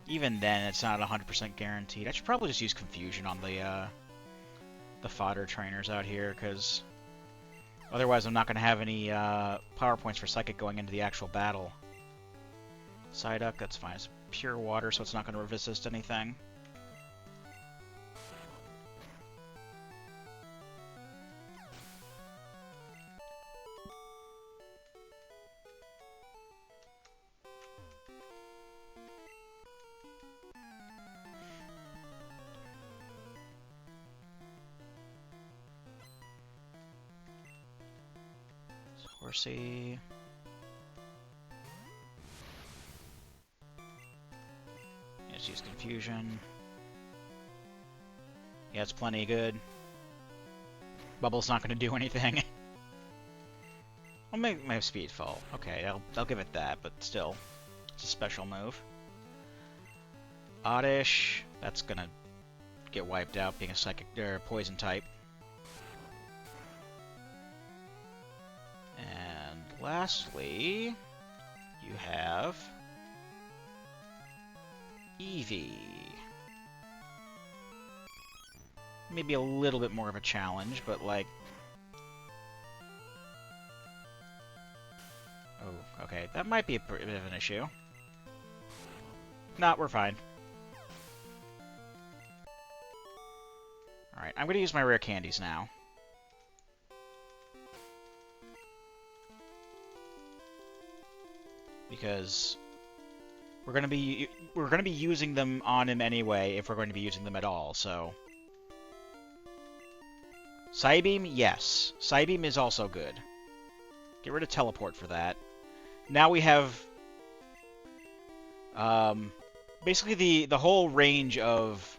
[SPEAKER 1] Even then, it's not 100% guaranteed. I should probably just use Confusion on the fodder trainers out here, because... Otherwise, I'm not going to have any power points for Psychic going into the actual battle. Psyduck, that's fine. It's pure water, so it's not going to resist anything. Horsey. Let's use Confusion. Yeah, it's plenty good. Bubble's not going to do anything. I'll make my speed fall. Okay, I'll give it that, but still, it's a special move. Oddish, that's going to get wiped out, being a psychic or poison type. And lastly, you have Eevee. Maybe a little bit more of a challenge, but like... Oh, okay. That might be a bit of an issue. Nah, we're fine. Alright, I'm going to use my rare candies now. Because we're going to be using them on him anyway, if we're going to be using them at all, so... Psybeam, yes. Psybeam is also good. Get rid of Teleport for that. Now we have... basically the whole range of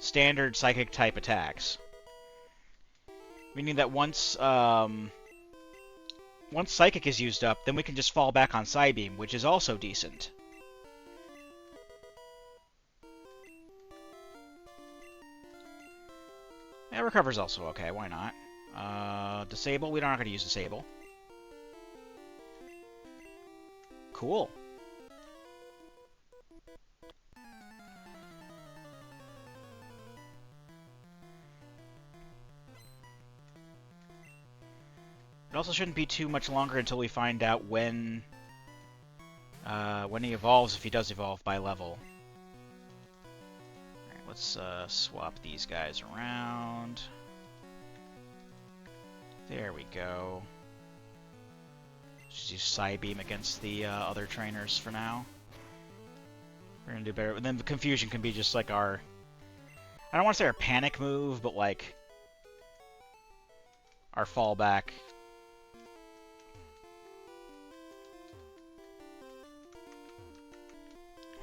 [SPEAKER 1] standard Psychic-type attacks. Meaning that once Psychic is used up, then we can just fall back on Psybeam, which is also decent. Yeah, Recover's also okay, why not? Disable, we're not going to use Disable. Cool. It also shouldn't be too much longer until we find out when he evolves, if he does evolve by level. Alright, let's swap these guys around. There we go. Just use Psybeam against the other trainers for now. We're gonna do better. And then the Confusion can be just like our... I don't want to say our panic move, but like... our fallback.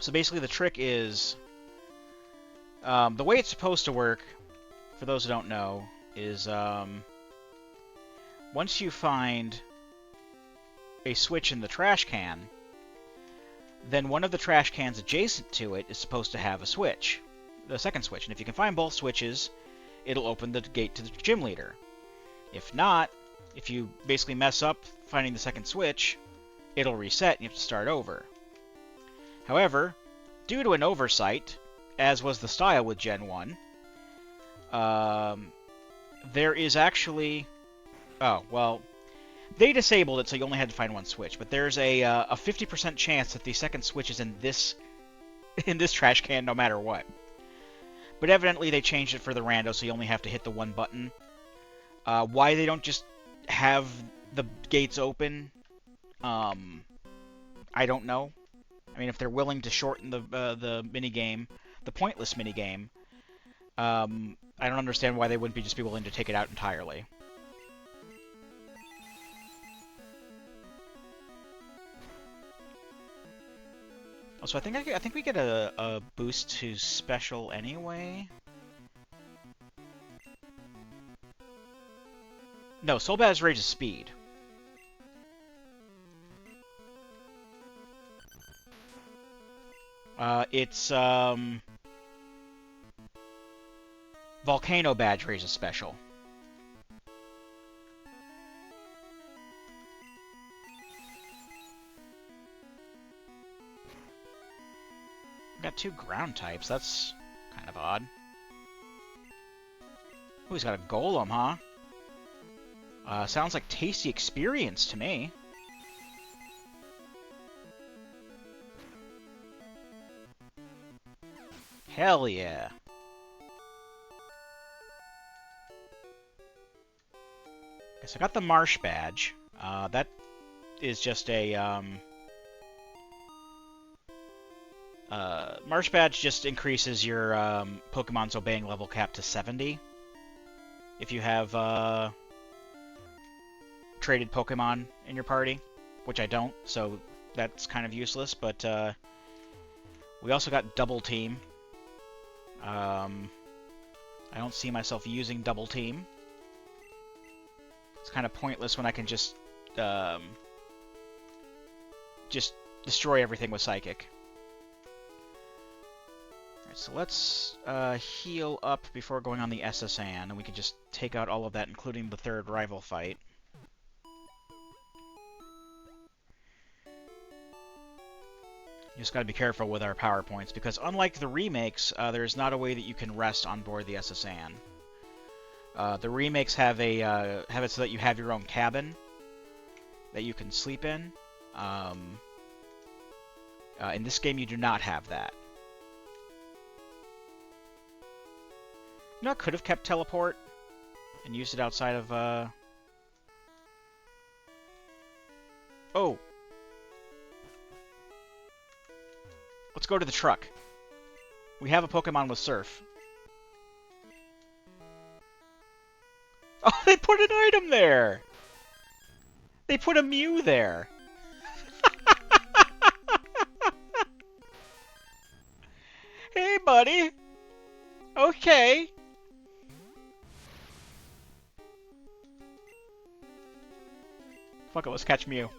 [SPEAKER 1] So basically the trick is... the way it's supposed to work, for those who don't know, is... once you find a switch in the trash can, then one of the trash cans adjacent to it is supposed to have a switch, the second switch. And if you can find both switches, it'll open the gate to the gym leader. If not, if you basically mess up finding the second switch, it'll reset and you have to start over. However, due to an oversight, as was the style with Gen 1, there is actually... Oh, well, they disabled it so you only had to find one switch, but there's a 50% chance that the second switch is in this trash can no matter what. But evidently they changed it for the rando, so you only have to hit the one button. Why they don't just have the gates open, I don't know. I mean, if they're willing to shorten the minigame, the pointless minigame, I don't understand why they wouldn't just be willing to take it out entirely. So I think we get a boost to special anyway. No, Soul Badge raises speed. It's Volcano Badge raises special. Got two ground types. That's kind of odd. Oh, he's got a golem, huh? Sounds like tasty experience to me. Hell yeah. Guess I got the Marsh Badge. That is just a, Marsh Badge just increases your Pokemon's obeying level cap to 70. If you have traded Pokemon in your party, which I don't, so that's kind of useless. But we also got Double Team. I don't see myself using Double Team. It's kind of pointless when I can just destroy everything with Psychic. Alright, so let's heal up before going on the SSN, and we can just take out all of that, including the third rival fight. You just gotta be careful with our power points, because unlike the remakes, there's not a way that you can rest on board the SSN. The remakes have it so that you have your own cabin that you can sleep in. In this game, you do not have that. You know, I could have kept teleport and used it outside of. Oh. Let's go to the truck. We have a Pokemon with Surf. Oh, they put an item there! They put a Mew there! Hey, buddy! Okay. Fuck it, let's catch Mew.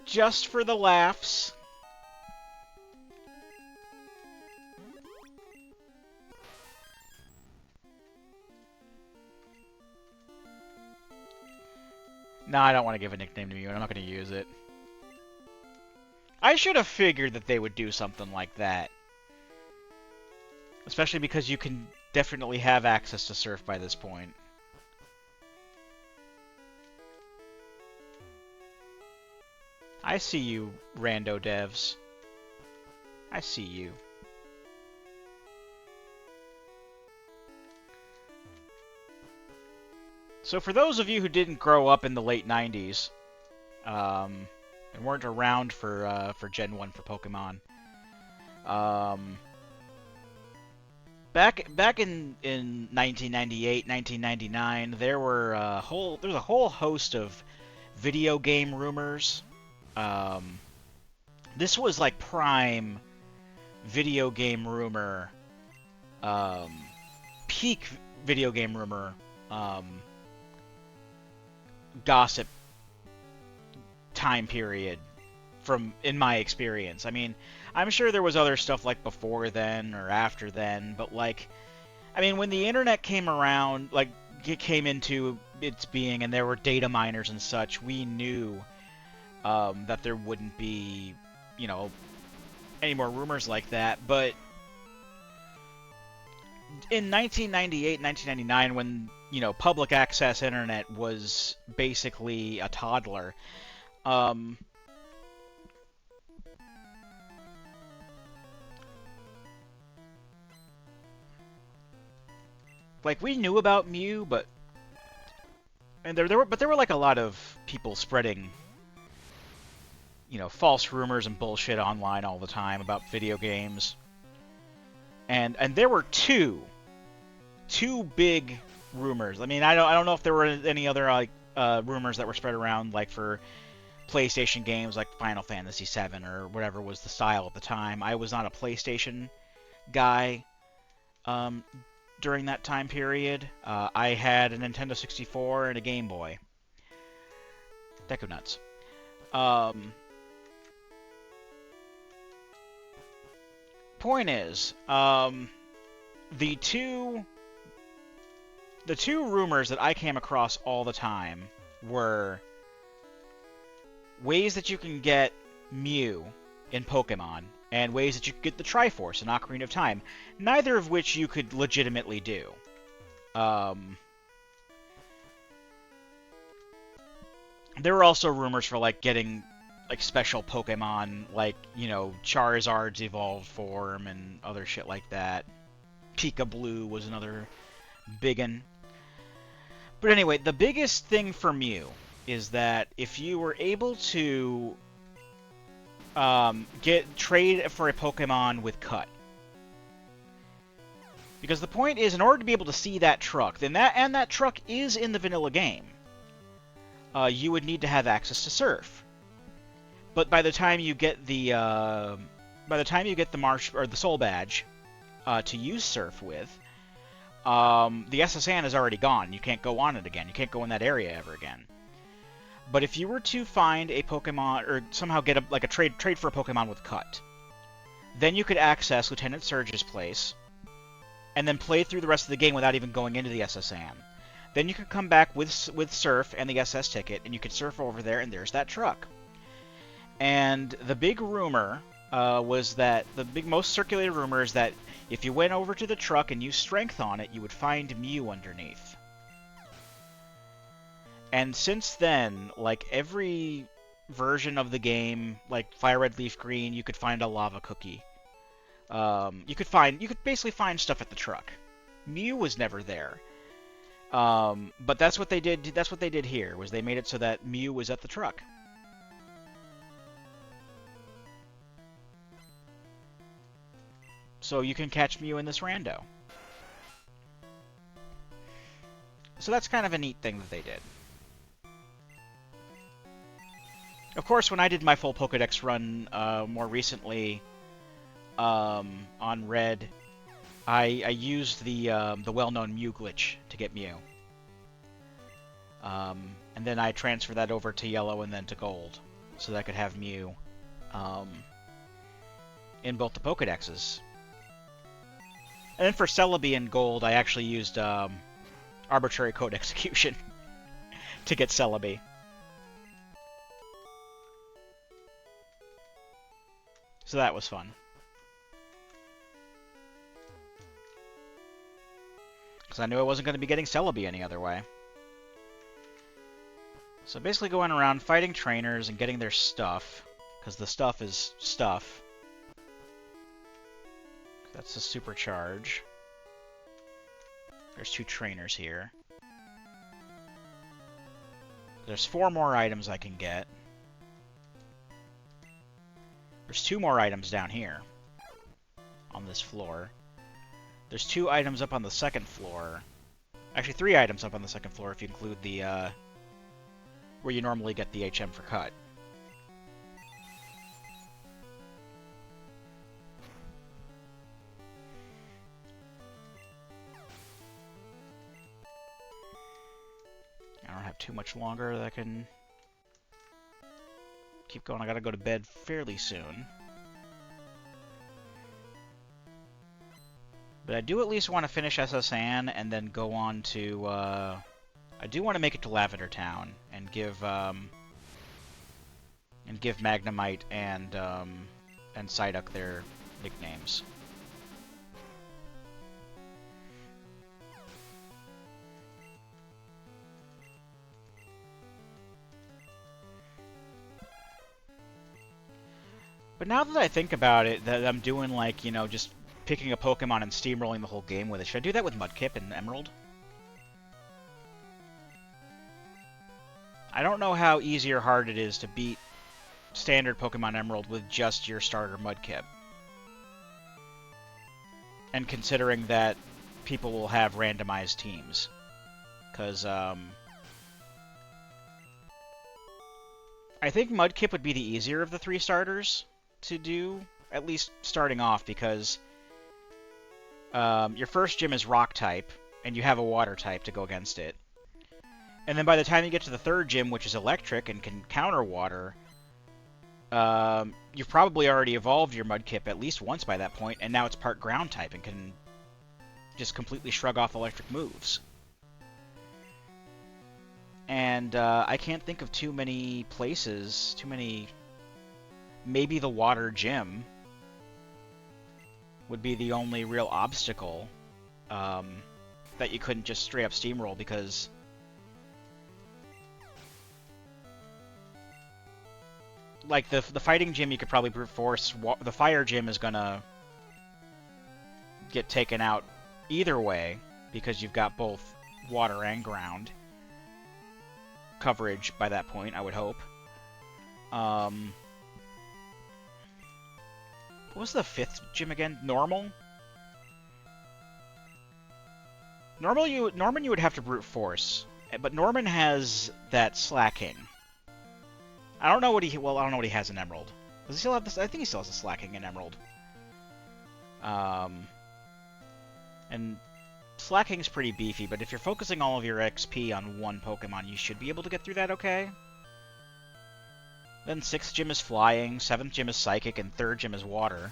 [SPEAKER 1] Just for the laughs. No, I don't want to give a nickname to Mew, and I'm not going to use it. I should have figured that they would do something like that. Especially because you can definitely have access to Surf by this point. I see you, rando devs. I see you. So for those of you who didn't grow up in the late 90s, and weren't around for Gen 1 for Pokemon, back in 1998, 1999, there was a whole host of video game rumors. This was like prime video game rumor, peak video game rumor, gossip time period in my experience. I mean, I'm sure there was other stuff like before then or after then, but like, I mean, when the internet came around, like, it came into its being and there were data miners and such, we knew that there wouldn't be, you know, any more rumors like that. But in 1998, 1999, when, you know, public access internet was basically a toddler, like, we knew about Mew, but there were like a lot of people spreading, you know, false rumors and bullshit online all the time about video games. And there were two big rumors. I mean, I don't know if there were any other like rumors that were spread around like for PlayStation games like Final Fantasy VII or whatever was the style at the time. I was not a PlayStation guy during that time period. I had a Nintendo 64 and a Game Boy. Deku nuts. Point is, the two rumors that I came across all the time were ways that you can get Mew in Pokemon and ways that you could get the Triforce in Ocarina of Time, neither of which you could legitimately do. There were also rumors for like getting like special Pokemon, like, you know, Charizard's evolved form and other shit like that. Pika Blue was another biggin. But anyway, the biggest thing for Mew is that if you were able to trade for a Pokemon with Cut, because the point is, in order to be able to see that truck, that truck is in the vanilla game, you would need to have access to Surf. But by the time you get the Marsh or the Soul Badge to use Surf with, the SSN is already gone. You can't go on it again. You can't go in that area ever again. But if you were to find a Pokemon or somehow get a trade for a Pokemon with Cut, then you could access Lieutenant Surge's place, and then play through the rest of the game without even going into the SSN. Then you could come back with Surf and the SS ticket, and you could surf over there, and there's that truck. And the big rumor was that most circulated rumor is that if you went over to the truck and used Strength on it, you would find Mew underneath. And since then, like every version of the game, like Fire Red Leaf Green, you could find a lava cookie. You could basically find stuff at the truck. Mew was never there. But that's what they did. That's what they did here. Was they made it so that Mew was at the truck. So you can catch Mew in this rando. So that's kind of a neat thing that they did. Of course, when I did my full Pokedex run more recently, on Red, I used the well-known Mew glitch to get Mew. And then I transferred that over to Yellow and then to Gold, so that I could have Mew in both the Pokédexes. And then for Celebi and Gold, I actually used arbitrary code execution to get Celebi. So that was fun. Because I knew I wasn't going to be getting Celebi any other way. So basically going around fighting trainers and getting their stuff. Because the stuff is stuff. That's a supercharge. There's 2 trainers here. There's 4 more items I can get. There's 2 more items down here. On this floor. There's 2 items up on the second floor. Actually, 3 items up on the second floor if you include the, where you normally get the HM for cut. I don't have too much longer that I can keep going. I gotta go to bed fairly soon. But I do at least want to finish SS Anne and then go on to, I do want to make it to Lavender Town and give Magnemite and Psyduck their nicknames. But now that I think about it, that I'm doing, like, you know, just picking a Pokemon and steamrolling the whole game with it, should I do that with Mudkip and Emerald? I don't know how easy or hard it is to beat standard Pokemon Emerald with just your starter Mudkip. And considering that people will have randomized teams. Because, I think Mudkip would be the easier of the 3 starters to do, at least starting off, because your first gym is Rock type, and you have a Water type to go against it. And then by the time you get to the 3rd gym, which is Electric and can counter Water, you've probably already evolved your Mudkip at least once by that point, and now it's part Ground type and can just completely shrug off electric moves. And I can't think of too many places, maybe the Water Gym would be the only real obstacle that you couldn't just straight up steamroll, because like the fighting gym you could probably brute force. The fire gym is gonna get taken out either way because you've got both water and ground coverage by that point, I would hope. What was the 5th gym again? Normal? Norman you would have to brute force, but Norman has that slacking. I don't know what he has in Emerald. Does he still have this? I think he still has the slacking in Emerald. And slacking's pretty beefy, but if you're focusing all of your XP on one Pokemon, you should be able to get through that okay. Then 6th gym is Flying, 7th gym is Psychic, and 3rd gym is Water.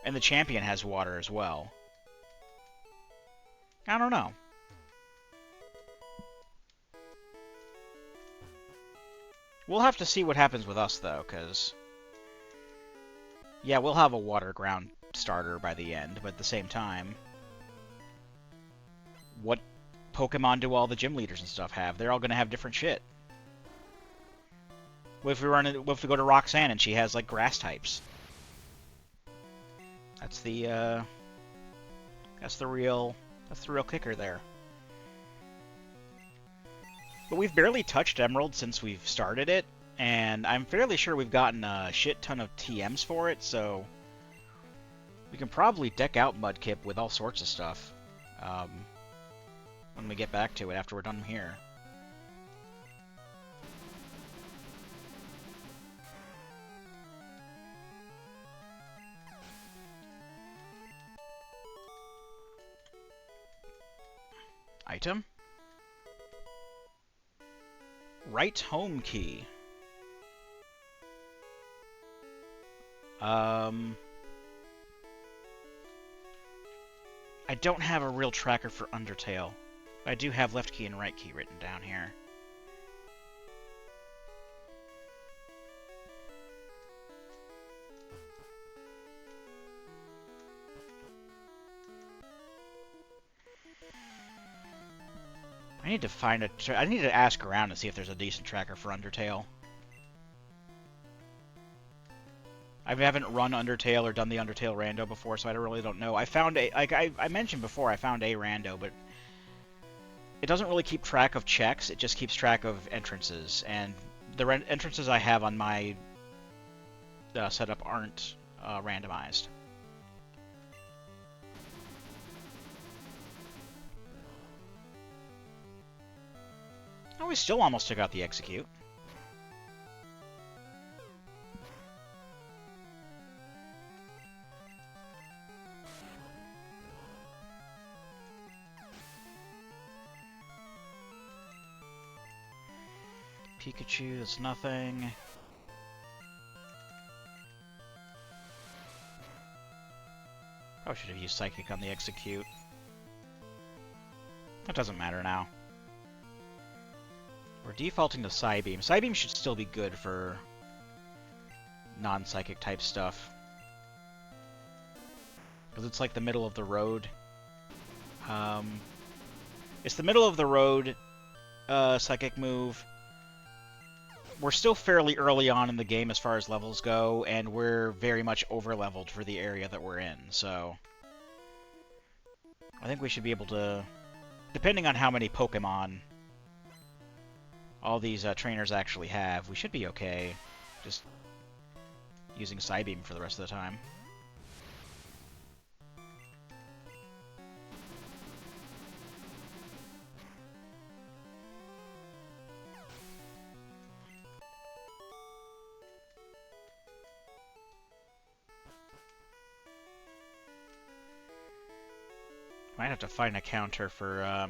[SPEAKER 1] And the champion has Water as well. I don't know. We'll have to see what happens with us, though, because yeah, we'll have a Water Ground starter by the end, but at the same time, what Pokemon do all the gym leaders and stuff have? They're all going to have different shit. What if we go to Roxanne and she has, like, grass types? That's the real kicker there. But we've barely touched Emerald since we've started it, and I'm fairly sure we've gotten a shit ton of TMs for it, so we can probably deck out Mudkip with all sorts of stuff when we get back to it after we're done here. Item. Right home key. I don't have a real tracker for Undertale. I do have left key and right key written down here. I need to find I need to ask around and see if there's a decent tracker for Undertale. I haven't run Undertale or done the Undertale rando before, so I really don't know. I found a, like I mentioned before, I found a rando, but it doesn't really keep track of checks. It just keeps track of entrances, and the entrances I have on my setup aren't randomized. Oh, we still almost took out the execute. Pikachu, that's nothing. Probably should have used Psychic on the execute. That doesn't matter now. We're defaulting to Psybeam. Psybeam should still be good for non-psychic type stuff. Because it's like the middle of the road. It's the middle of the road psychic move. We're still fairly early on in the game as far as levels go, and we're very much over-leveled for the area that we're in, so I think we should be able to, depending on how many Pokemon all these trainers actually have, we should be okay just using Psybeam for the rest of the time. Might have to find a counter for,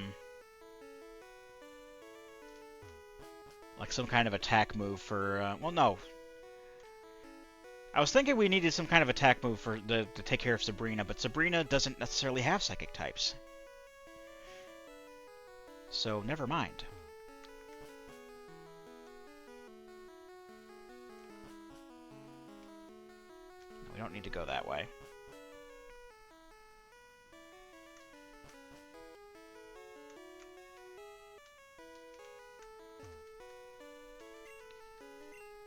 [SPEAKER 1] like some kind of attack move for, well, no. I was thinking we needed some kind of attack move for to take care of Sabrina, but Sabrina doesn't necessarily have psychic types. So, never mind. We don't need to go that way.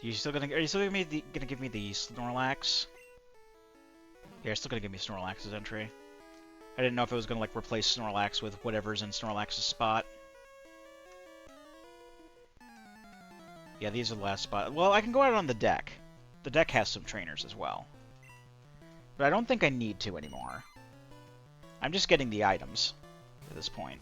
[SPEAKER 1] Are you still gonna give me the Snorlax? Yeah, you're still gonna give me Snorlax's entry. I didn't know if it was gonna like replace Snorlax with whatever's in Snorlax's spot. Yeah, these are the last spot. Well, I can go out on the deck. The deck has some trainers as well. But I don't think I need to anymore. I'm just getting the items at this point.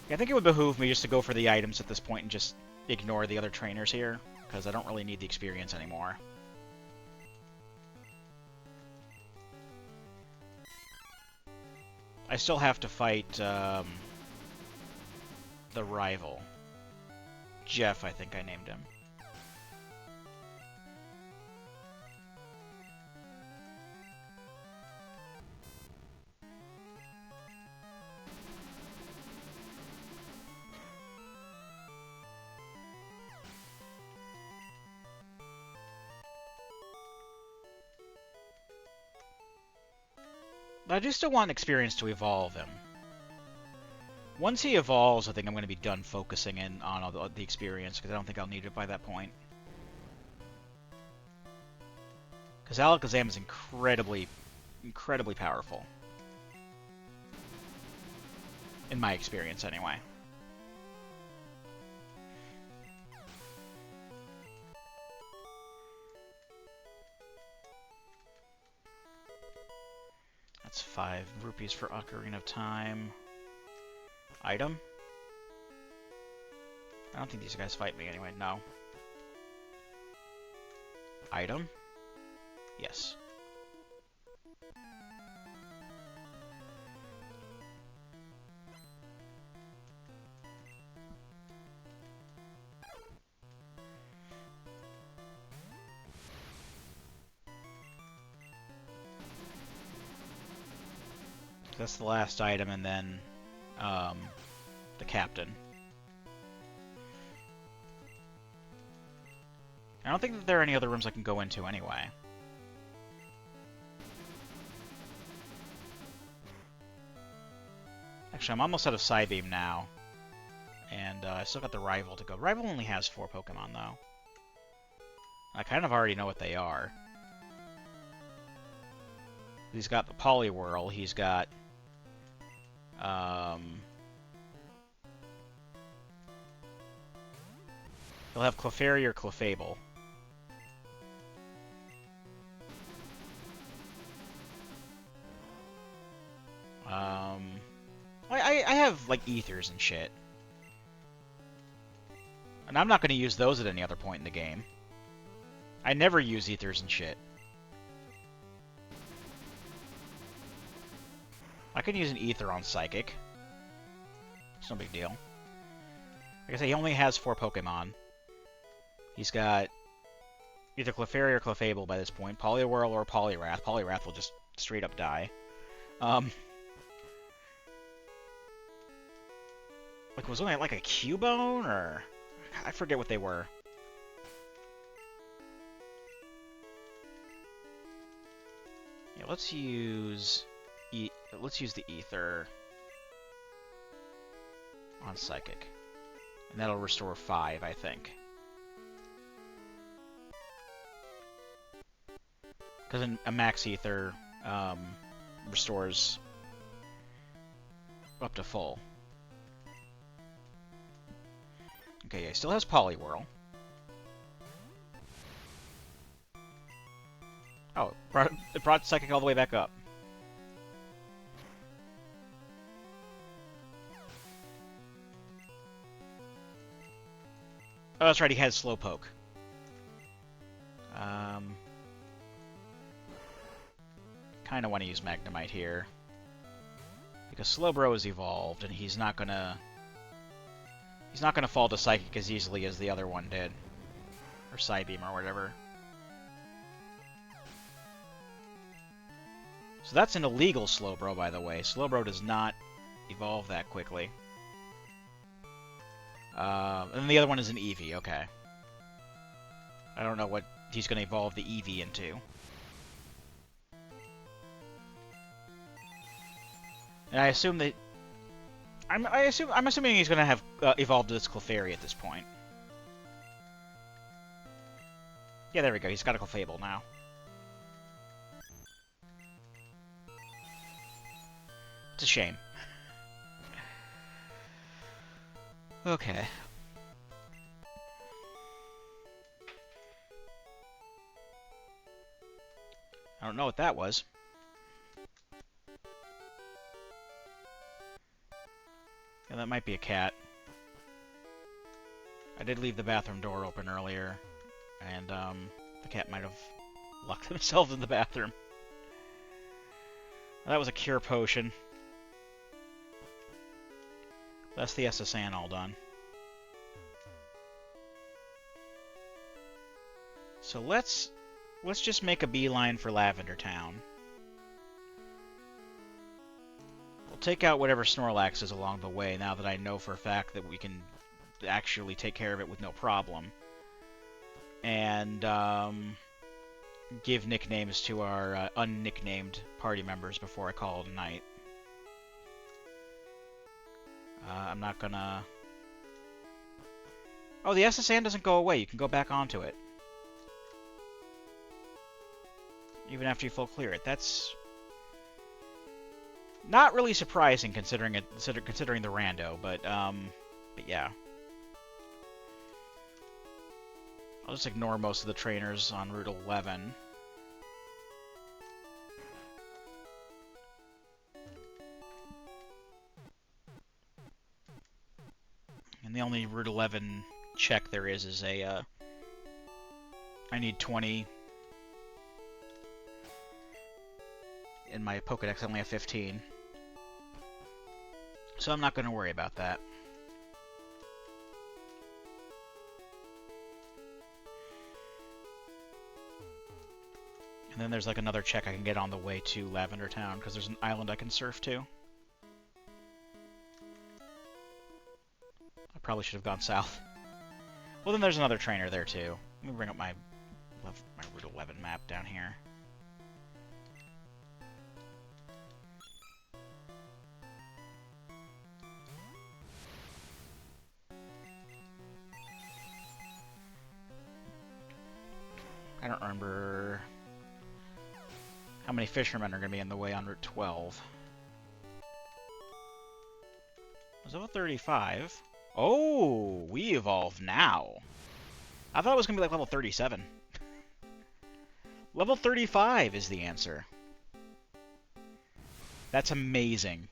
[SPEAKER 1] Yeah, I think it would behoove me just to go for the items at this point and just ignore the other trainers here, because I don't really need the experience anymore. I still have to fight the rival. Jeff, I think I named him. But I do still want experience to evolve him. Once he evolves, I think I'm going to be done focusing in on all the experience, because I don't think I'll need it by that point. Because Alakazam is incredibly powerful. In my experience, anyway. That's 5 rupees for Ocarina of Time. Item? I don't think these guys fight me anyway, no. Item? Yes. That's the last item, and then the captain. I don't think that there are any other rooms I can go into anyway. Actually, I'm almost out of Psybeam now. And I still got the Rival to go. Rival only has 4 Pokemon, though. I kind of already know what they are. He's got the Poliwhirl. He's got... he'll have Clefairy or Clefable. I have, like, Ethers and shit. And I'm not going to use those at any other point in the game. I never use Ethers and shit. I can use an Ether on Psychic. It's no big deal. Like I say, he only has 4 Pokemon. He's got either Clefairy or Clefable by this point. Poliwhirl or Poliwrath. Poliwrath will just straight up die. Like, was only like a Cubone, or... I forget what they were. Yeah, let's use the Ether on Psychic. And that'll restore 5, I think. Because a Max Ether restores up to full. Okay, yeah, he still has Poliwhirl. Oh, it brought Psychic all the way back up. Oh, that's right, he has Slowpoke. Kind of want to use Magnemite here. Because Slowbro is evolved, and he's not gonna fall to Psychic as easily as the other one did. Or Psybeam or whatever. So that's an illegal Slowbro, by the way. Slowbro does not evolve that quickly. And the other one is an Eevee, okay. I don't know what he's going to evolve the Eevee into. And I assume that... I'm assuming he's going to have evolved this Clefairy at this point. Yeah, there we go. He's got a Clefable now. It's a shame. Okay. I don't know what that was. Yeah, that might be a cat. I did leave the bathroom door open earlier, and the cat might have locked themselves in the bathroom. That was a cure potion. That's the SSN all done. So let's just make a beeline for Lavender Town. We'll take out whatever Snorlax is along the way now that I know for a fact that we can actually take care of it with no problem. And give nicknames to our unnicknamed party members before I call it a night. I'm not gonna... Oh, the SSN doesn't go away. You can go back onto it. Even after you full clear it. That's not really surprising considering the rando, but yeah. I'll just ignore most of the trainers on Route 11. And the only Route 11 check there is a, I need 20. In my Pokedex, I only have 15. So I'm not going to worry about that. And then there's like another check I can get on the way to Lavender Town, because there's an island I can surf to. I probably should have gone south. Well, then there's another trainer there, too. Let me bring up my Route 11 map down here. I don't remember how many fishermen are going to be in the way on Route 12. I was level 35. Oh, we evolve now. I thought it was going to be like level 37. Level 35 is the answer. That's amazing.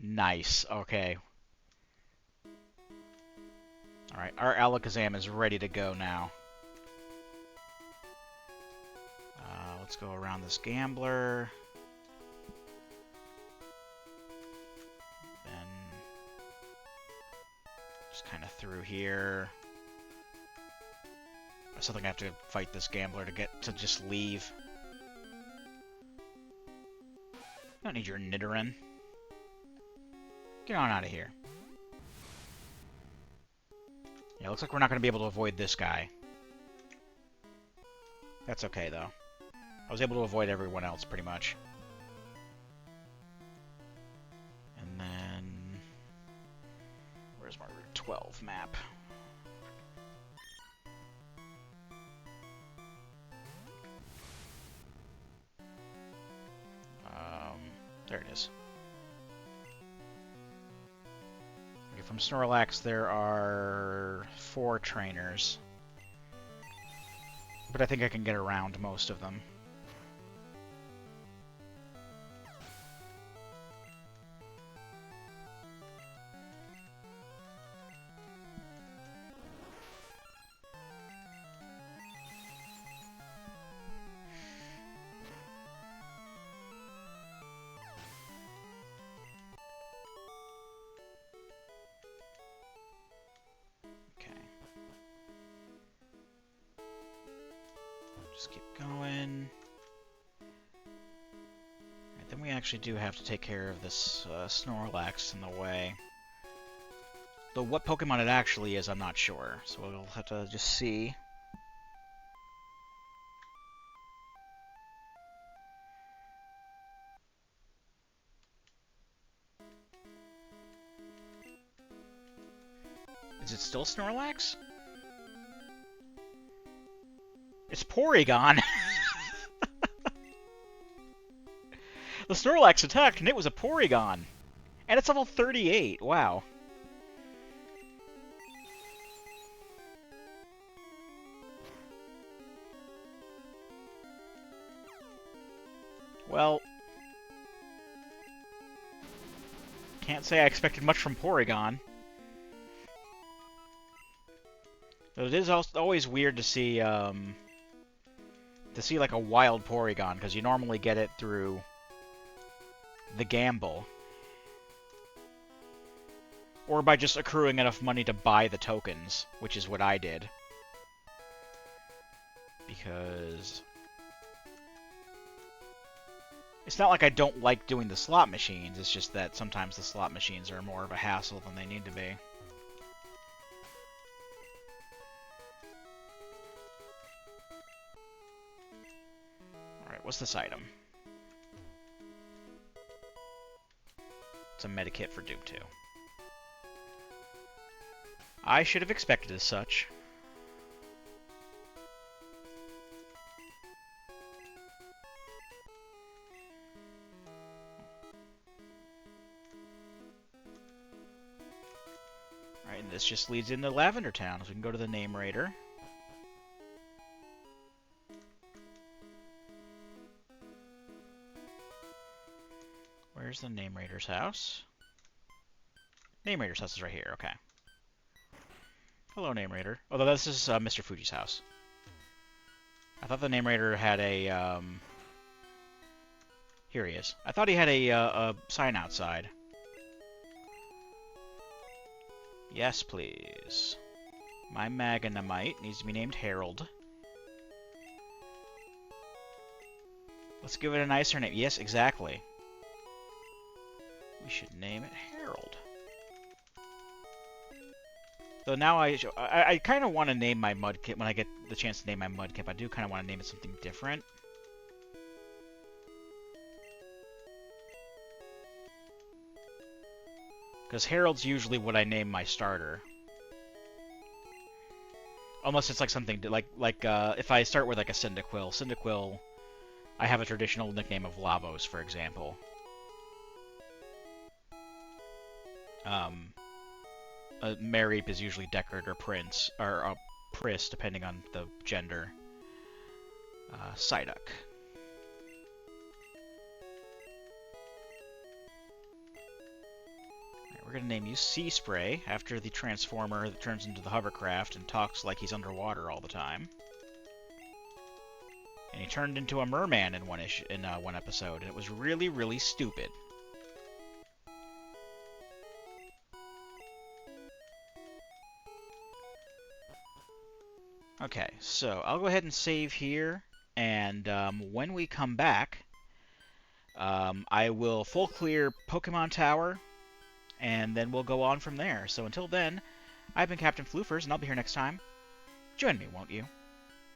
[SPEAKER 1] Nice. Okay. Alright, our Alakazam is ready to go now. Let's go around this Gambler. Then just kind of through here. I still think I have to fight this Gambler to get to just leave. I don't need your Nidoran. Get on out of here. Yeah, looks like we're not going to be able to avoid this guy. That's okay, though. I was able to avoid everyone else, pretty much. And then... where's my Route 12 map? There it is. Okay, from Snorlax, there are 4 trainers. But I think I can get around most of them. Just keep going. Right, then we actually do have to take care of this Snorlax in the way. Though what Pokemon it actually is, I'm not sure. So we'll have to just see. Is it still Snorlax? It's Porygon! The Snorlax attacked, and it was a Porygon! And it's level 38, wow. Well... can't say I expected much from Porygon. But it is always weird to see, like a wild Porygon, because you normally get it through the gamble. Or by just accruing enough money to buy the tokens, which is what I did. Because it's not like I don't like doing the slot machines, it's just that sometimes the slot machines are more of a hassle than they need to be. What's this item? It's a medikit for Doom 2. I should have expected as such. Alright, and this just leads into Lavender Town, so we can go to the Name Raider. Where's the Name Raider's house? Name Raider's house is right here, okay. Hello, Name Raider. Although this is Mr. Fuji's house. I thought the Name Raider had a, here he is. I thought he had a sign outside. Yes, please. My Magnemite needs to be named Harold. Let's give it a nicer name. Yes, exactly. We should name it Harold. So now I kind of want to name my Mudkip when I get the chance to name my Mudkip. I do kind of want to name it something different. Because Harold's usually what I name my starter. Unless it's like something like if I start with like a Cyndaquil. Cyndaquil, I have a traditional nickname of Lavos, for example. Mareep is usually Deckard or Prince, or Pris, depending on the gender. Psyduck. Right, we're going to name you Sea Spray, after the Transformer that turns into the hovercraft and talks like he's underwater all the time. And he turned into a merman in one episode, and it was really, really stupid. Okay, so I'll go ahead and save here, and when we come back, I will full clear Pokemon Tower, and then we'll go on from there. So until then, I've been Captain Floofers, and I'll be here next time. Join me, won't you?